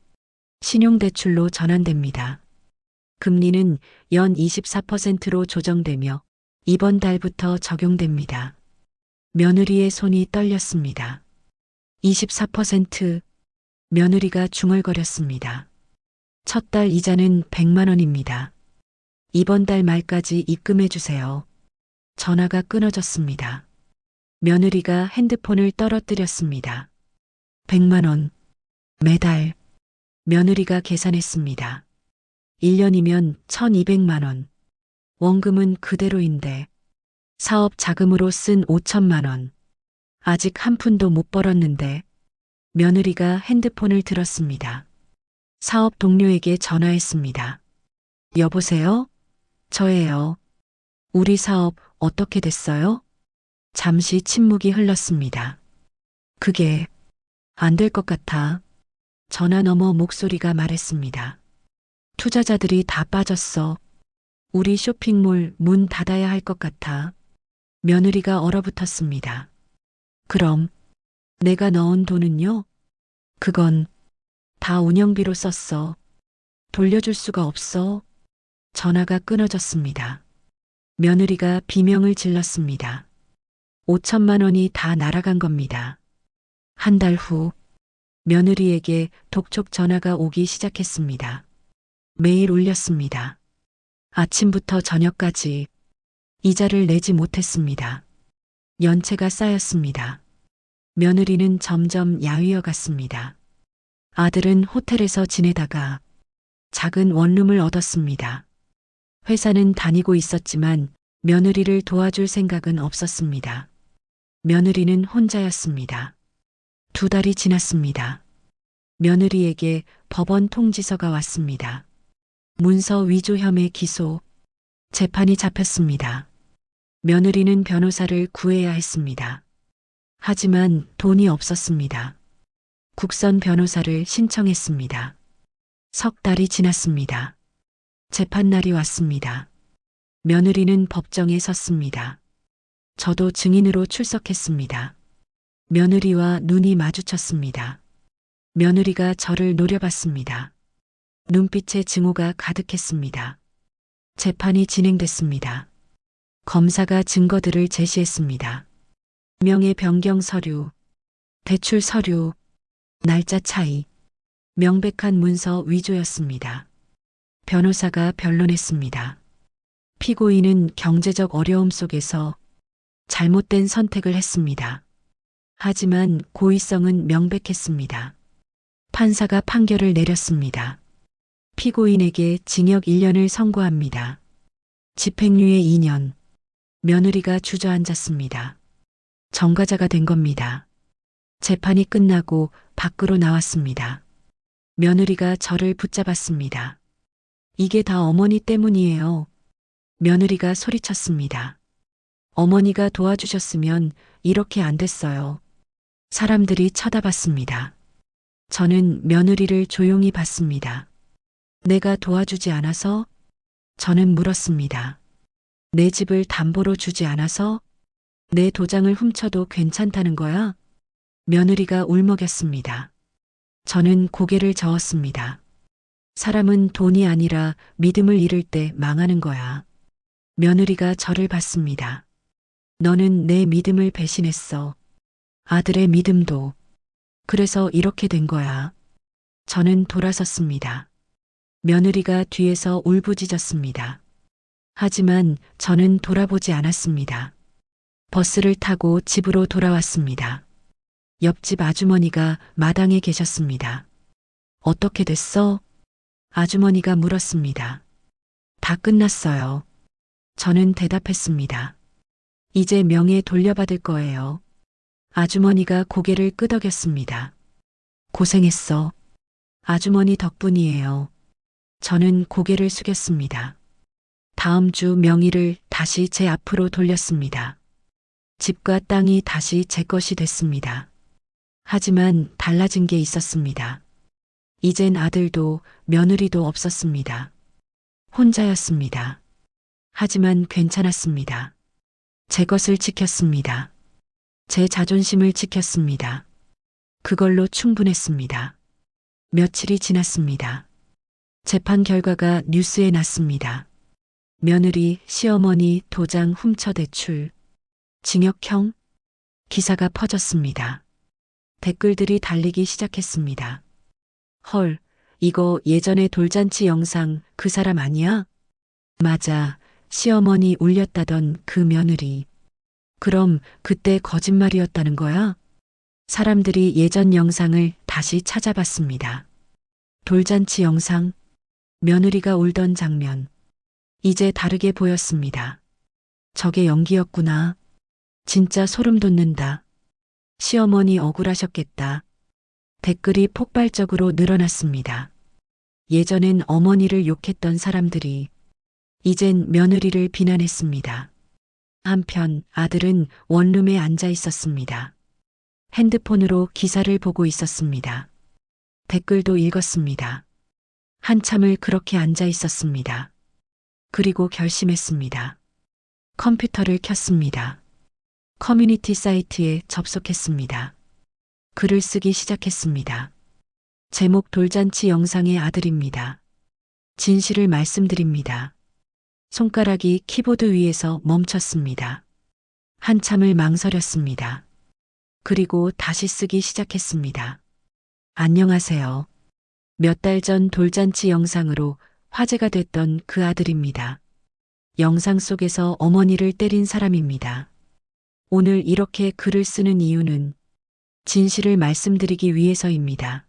신용대출로 전환됩니다. 금리는 연 24%로 조정되며 이번 달부터 적용됩니다. 며느리의 손이 떨렸습니다. 24%. 며느리가 중얼거렸습니다. 첫 달 이자는 100만 원입니다. 이번 달 말까지 입금해 주세요. 전화가 끊어졌습니다. 며느리가 핸드폰을 떨어뜨렸습니다. 100만 원. 매달. 며느리가 계산했습니다. 1년이면 1200만 원. 원금은 그대로인데 사업 자금으로 쓴 5천만 원. 아직 한 푼도 못 벌었는데 며느리가 핸드폰을 들었습니다. 사업 동료에게 전화했습니다. 여보세요? 저예요. 우리 사업 어떻게 됐어요? 잠시 침묵이 흘렀습니다. 그게 안 될 것 같아. 전화 너머 목소리가 말했습니다. 투자자들이 다 빠졌어. 우리 쇼핑몰 문 닫아야 할 것 같아. 며느리가 얼어붙었습니다. 그럼 내가 넣은 돈은요? 그건 다 운영비로 썼어. 돌려줄 수가 없어. 전화가 끊어졌습니다. 며느리가 비명을 질렀습니다. 5천만 원이 다 날아간 겁니다. 한 달 후 며느리에게 독촉 전화가 오기 시작했습니다. 매일 울렸습니다. 아침부터 저녁까지 이자를 내지 못했습니다. 연체가 쌓였습니다. 며느리는 점점 야위어 갔습니다. 아들은 호텔에서 지내다가 작은 원룸을 얻었습니다. 회사는 다니고 있었지만 며느리를 도와줄 생각은 없었습니다. 며느리는 혼자였습니다. 2달이 지났습니다. 며느리에게 법원 통지서가 왔습니다. 문서 위조 혐의 기소, 재판이 잡혔습니다. 며느리는 변호사를 구해야 했습니다. 하지만 돈이 없었습니다. 국선 변호사를 신청했습니다. 석 달이 지났습니다. 재판날이 왔습니다. 며느리는 법정에 섰습니다. 저도 증인으로 출석했습니다. 며느리와 눈이 마주쳤습니다. 며느리가 저를 노려봤습니다. 눈빛에 증오가 가득했습니다. 재판이 진행됐습니다. 검사가 증거들을 제시했습니다. 명의 변경 서류, 대출 서류, 날짜 차이, 명백한 문서 위조였습니다. 변호사가 변론했습니다. 피고인은 경제적 어려움 속에서 잘못된 선택을 했습니다. 하지만 고의성은 명백했습니다. 판사가 판결을 내렸습니다. 피고인에게 징역 1년을 선고합니다. 집행유예 2년. 며느리가 주저앉았습니다. 전과자가 된 겁니다. 재판이 끝나고 밖으로 나왔습니다. 며느리가 저를 붙잡았습니다. 이게 다 어머니 때문이에요. 며느리가 소리쳤습니다. 어머니가 도와주셨으면 이렇게 안 됐어요. 사람들이 쳐다봤습니다. 저는 며느리를 조용히 봤습니다. 내가 도와주지 않아서? 저는 물었습니다. 내 집을 담보로 주지 않아서? 내 도장을 훔쳐도 괜찮다는 거야? 며느리가 울먹였습니다. 저는 고개를 저었습니다. 사람은 돈이 아니라 믿음을 잃을 때 망하는 거야. 며느리가 저를 봤습니다. 너는 내 믿음을 배신했어. 아들의 믿음도. 그래서 이렇게 된 거야. 저는 돌아섰습니다. 며느리가 뒤에서 울부짖었습니다. 하지만 저는 돌아보지 않았습니다. 버스를 타고 집으로 돌아왔습니다. 옆집 아주머니가 마당에 계셨습니다. 어떻게 됐어? 아주머니가 물었습니다. 다 끝났어요. 저는 대답했습니다. 이제 명예 돌려받을 거예요. 아주머니가 고개를 끄덕였습니다. 고생했어. 아주머니 덕분이에요. 저는 고개를 숙였습니다. 다음 주 명의를 다시 제 앞으로 돌렸습니다. 집과 땅이 다시 제 것이 됐습니다. 하지만 달라진 게 있었습니다. 이젠 아들도 며느리도 없었습니다. 혼자였습니다. 하지만 괜찮았습니다. 제 것을 지켰습니다. 제 자존심을 지켰습니다. 그걸로 충분했습니다. 며칠이 지났습니다. 재판 결과가 뉴스에 났습니다. 며느리, 시어머니 도장 훔쳐 대출, 징역형? 기사가 퍼졌습니다. 댓글들이 달리기 시작했습니다. 헐, 이거 예전에 돌잔치 영상 그 사람 아니야? 맞아, 시어머니 울렸다던 그 며느리. 그럼 그때 거짓말이었다는 거야? 사람들이 예전 영상을 다시 찾아봤습니다. 돌잔치 영상, 며느리가 울던 장면. 이제 다르게 보였습니다. 저게 연기였구나. 진짜 소름 돋는다. 시어머니 억울하셨겠다. 댓글이 폭발적으로 늘어났습니다. 예전엔 어머니를 욕했던 사람들이 이젠 며느리를 비난했습니다. 한편 아들은 원룸에 앉아 있었습니다. 핸드폰으로 기사를 보고 있었습니다. 댓글도 읽었습니다. 한참을 그렇게 앉아 있었습니다. 그리고 결심했습니다. 컴퓨터를 켰습니다. 커뮤니티 사이트에 접속했습니다. 글을 쓰기 시작했습니다. 제목 돌잔치 영상의 아들입니다. 진실을 말씀드립니다. 손가락이 키보드 위에서 멈췄습니다. 한참을 망설였습니다. 그리고 다시 쓰기 시작했습니다. 안녕하세요. 몇 달 전 돌잔치 영상으로 화제가 됐던 그 아들입니다. 영상 속에서 어머니를 때린 사람입니다. 오늘 이렇게 글을 쓰는 이유는 진실을 말씀드리기 위해서입니다.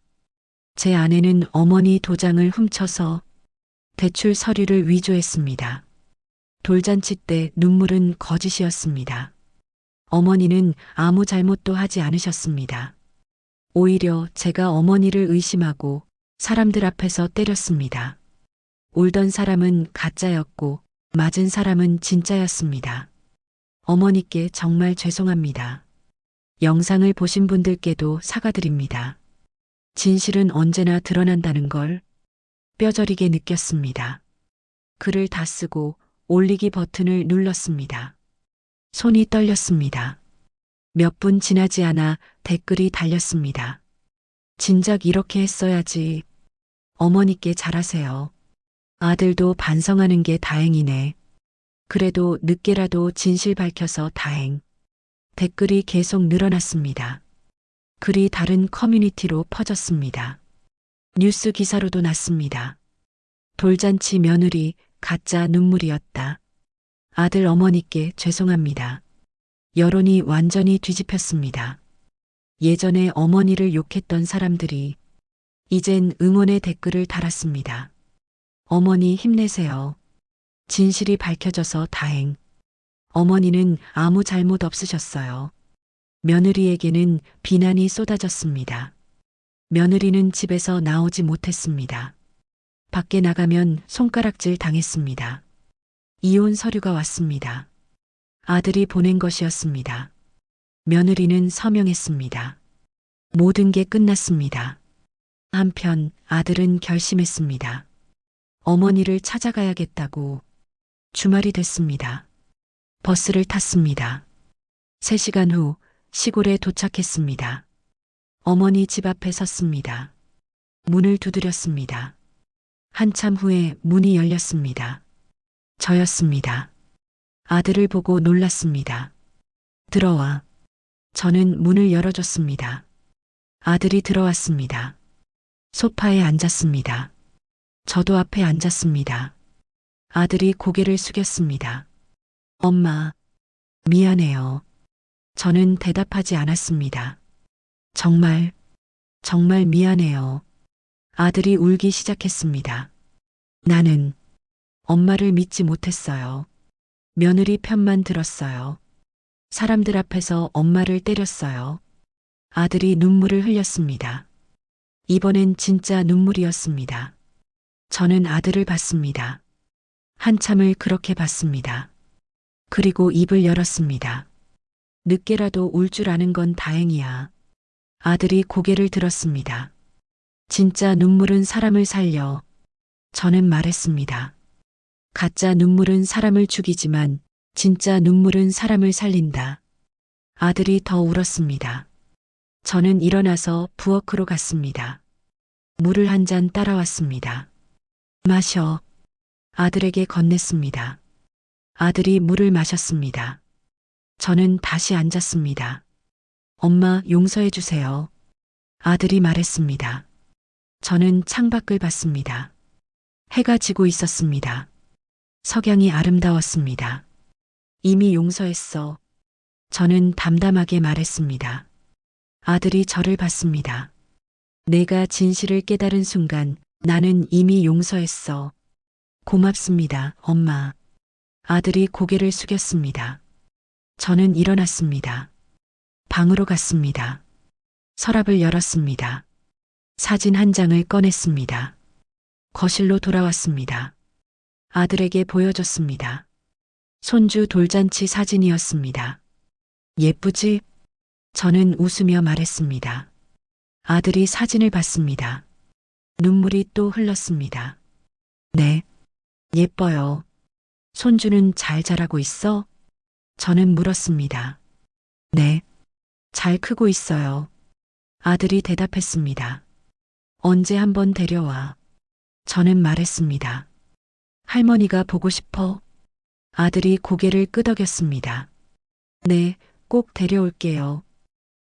제 아내는 어머니 도장을 훔쳐서 대출 서류를 위조했습니다. 돌잔치 때 눈물은 거짓이었습니다. 어머니는 아무 잘못도 하지 않으셨습니다. 오히려 제가 어머니를 의심하고 사람들 앞에서 때렸습니다. 울던 사람은 가짜였고 맞은 사람은 진짜였습니다. 어머니께 정말 죄송합니다. 영상을 보신 분들께도 사과드립니다. 진실은 언제나 드러난다는 걸 뼈저리게 느꼈습니다. 글을 다 쓰고 올리기 버튼을 눌렀습니다. 손이 떨렸습니다. 몇 분 지나지 않아 댓글이 달렸습니다. 진작 이렇게 했어야지. 어머니께 잘하세요. 아들도 반성하는 게 다행이네. 그래도 늦게라도 진실 밝혀서 다행. 댓글이 계속 늘어났습니다. 글이 다른 커뮤니티로 퍼졌습니다. 뉴스 기사로도 났습니다. 돌잔치 며느리 가짜 눈물이었다. 아들 어머니께 죄송합니다. 여론이 완전히 뒤집혔습니다. 예전에 어머니를 욕했던 사람들이 이젠 응원의 댓글을 달았습니다. 어머니 힘내세요. 진실이 밝혀져서 다행. 어머니는 아무 잘못 없으셨어요. 며느리에게는 비난이 쏟아졌습니다. 며느리는 집에서 나오지 못했습니다. 밖에 나가면 손가락질 당했습니다. 이혼 서류가 왔습니다. 아들이 보낸 것이었습니다. 며느리는 서명했습니다. 모든 게 끝났습니다. 한편 아들은 결심했습니다. 어머니를 찾아가야겠다고. 주말이 됐습니다. 버스를 탔습니다. 3시간 후 시골에 도착했습니다. 어머니 집 앞에 섰습니다. 문을 두드렸습니다. 한참 후에 문이 열렸습니다. 저였습니다. 아들을 보고 놀랐습니다. 들어와. 저는 문을 열어줬습니다. 아들이 들어왔습니다. 소파에 앉았습니다. 저도 앞에 앉았습니다. 아들이 고개를 숙였습니다. 엄마, 미안해요. 저는 대답하지 않았습니다. 정말 미안해요. 아들이 울기 시작했습니다. 나는 엄마를 믿지 못했어요. 며느리 편만 들었어요. 사람들 앞에서 엄마를 때렸어요. 아들이 눈물을 흘렸습니다. 이번엔 진짜 눈물이었습니다. 저는 아들을 봤습니다. 한참을 그렇게 봤습니다. 그리고 입을 열었습니다. 늦게라도 울 줄 아는 건 다행이야. 아들이 고개를 들었습니다. 진짜 눈물은 사람을 살려. 저는 말했습니다. 가짜 눈물은 사람을 죽이지만 진짜 눈물은 사람을 살린다. 아들이 더 울었습니다. 저는 일어나서 부엌으로 갔습니다. 물을 한 잔 따라왔습니다. 마셔. 아들에게 건넸습니다. 아들이 물을 마셨습니다. 저는 다시 앉았습니다. 엄마 용서해 주세요. 아들이 말했습니다. 저는 창밖을 봤습니다. 해가 지고 있었습니다. 석양이 아름다웠습니다. 이미 용서했어. 저는 담담하게 말했습니다. 아들이 저를 봤습니다. 내가 진실을 깨달은 순간 나는 이미 용서했어. 고맙습니다, 엄마. 아들이 고개를 숙였습니다. 저는 일어났습니다. 방으로 갔습니다. 서랍을 열었습니다. 사진 한 장을 꺼냈습니다. 거실로 돌아왔습니다. 아들에게 보여줬습니다. 손주 돌잔치 사진이었습니다. 예쁘지? 저는 웃으며 말했습니다. 아들이 사진을 봤습니다. 눈물이 또 흘렀습니다. 네, 예뻐요. 손주는 잘 자라고 있어? 저는 물었습니다. 네, 잘 크고 있어요. 아들이 대답했습니다. 언제 한번 데려와. 저는 말했습니다. 할머니가 보고 싶어. 아들이 고개를 끄덕였습니다. 네, 꼭 데려올게요.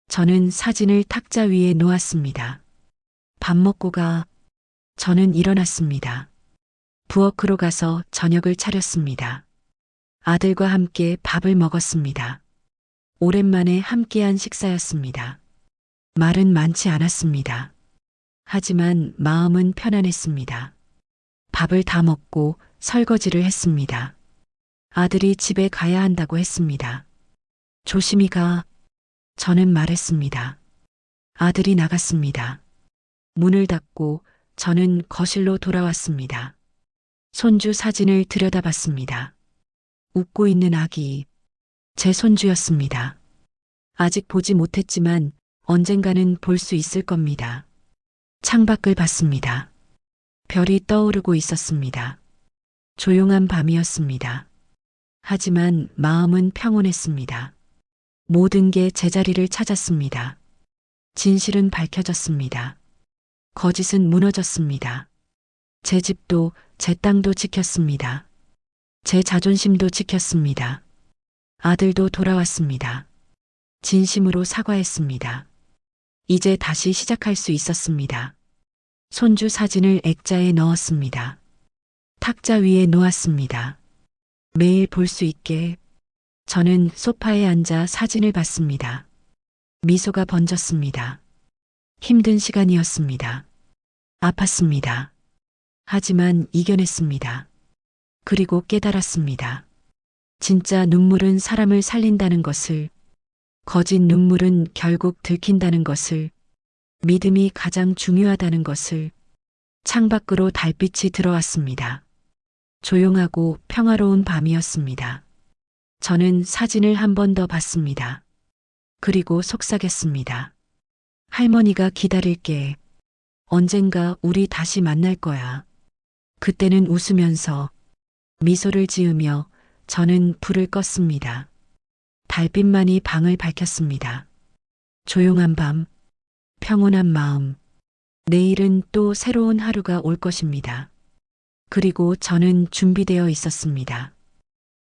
저는 사진을 탁자 위에 놓았습니다. 밥 먹고 가. 저는 일어났습니다. 부엌으로 가서 저녁을 차렸습니다. 아들과 함께 밥을 먹었습니다. 오랜만에 함께한 식사였습니다. 말은 많지 않았습니다. 하지만 마음은 편안했습니다. 밥을 다 먹고 설거지를 했습니다. 아들이 집에 가야 한다고 했습니다. 조심히 가. 저는 말했습니다. 아들이 나갔습니다. 문을 닫고 저는 거실로 돌아왔습니다. 손주 사진을 들여다봤습니다. 웃고 있는 아기. 제 손주였습니다. 아직 보지 못했지만 언젠가는 볼 수 있을 겁니다. 창밖을 봤습니다. 별이 떠오르고 있었습니다. 조용한 밤이었습니다. 하지만 마음은 평온했습니다. 모든 게 제자리를 찾았습니다. 진실은 밝혀졌습니다. 거짓은 무너졌습니다. 제 집도 제 땅도 지켰습니다. 제 자존심도 지켰습니다. 아들도 돌아왔습니다. 진심으로 사과했습니다. 이제 다시 시작할 수 있었습니다. 손주 사진을 액자에 넣었습니다. 탁자 위에 놓았습니다. 매일 볼 수 있게. 저는 소파에 앉아 사진을 봤습니다. 미소가 번졌습니다. 힘든 시간이었습니다. 아팠습니다. 하지만 이겨냈습니다. 그리고 깨달았습니다. 진짜 눈물은 사람을 살린다는 것을, 거짓 눈물은 결국 들킨다는 것을, 믿음이 가장 중요하다는 것을. 창밖으로 달빛이 들어왔습니다. 조용하고 평화로운 밤이었습니다. 저는 사진을 한 번 더 봤습니다. 그리고 속삭였습니다. 할머니가 기다릴게. 언젠가 우리 다시 만날 거야. 그때는 웃으면서, 미소를 지으며 저는 불을 껐습니다. 달빛만이 방을 밝혔습니다. 조용한 밤, 평온한 마음. 내일은 또 새로운 하루가 올 것입니다. 그리고 저는 준비되어 있었습니다.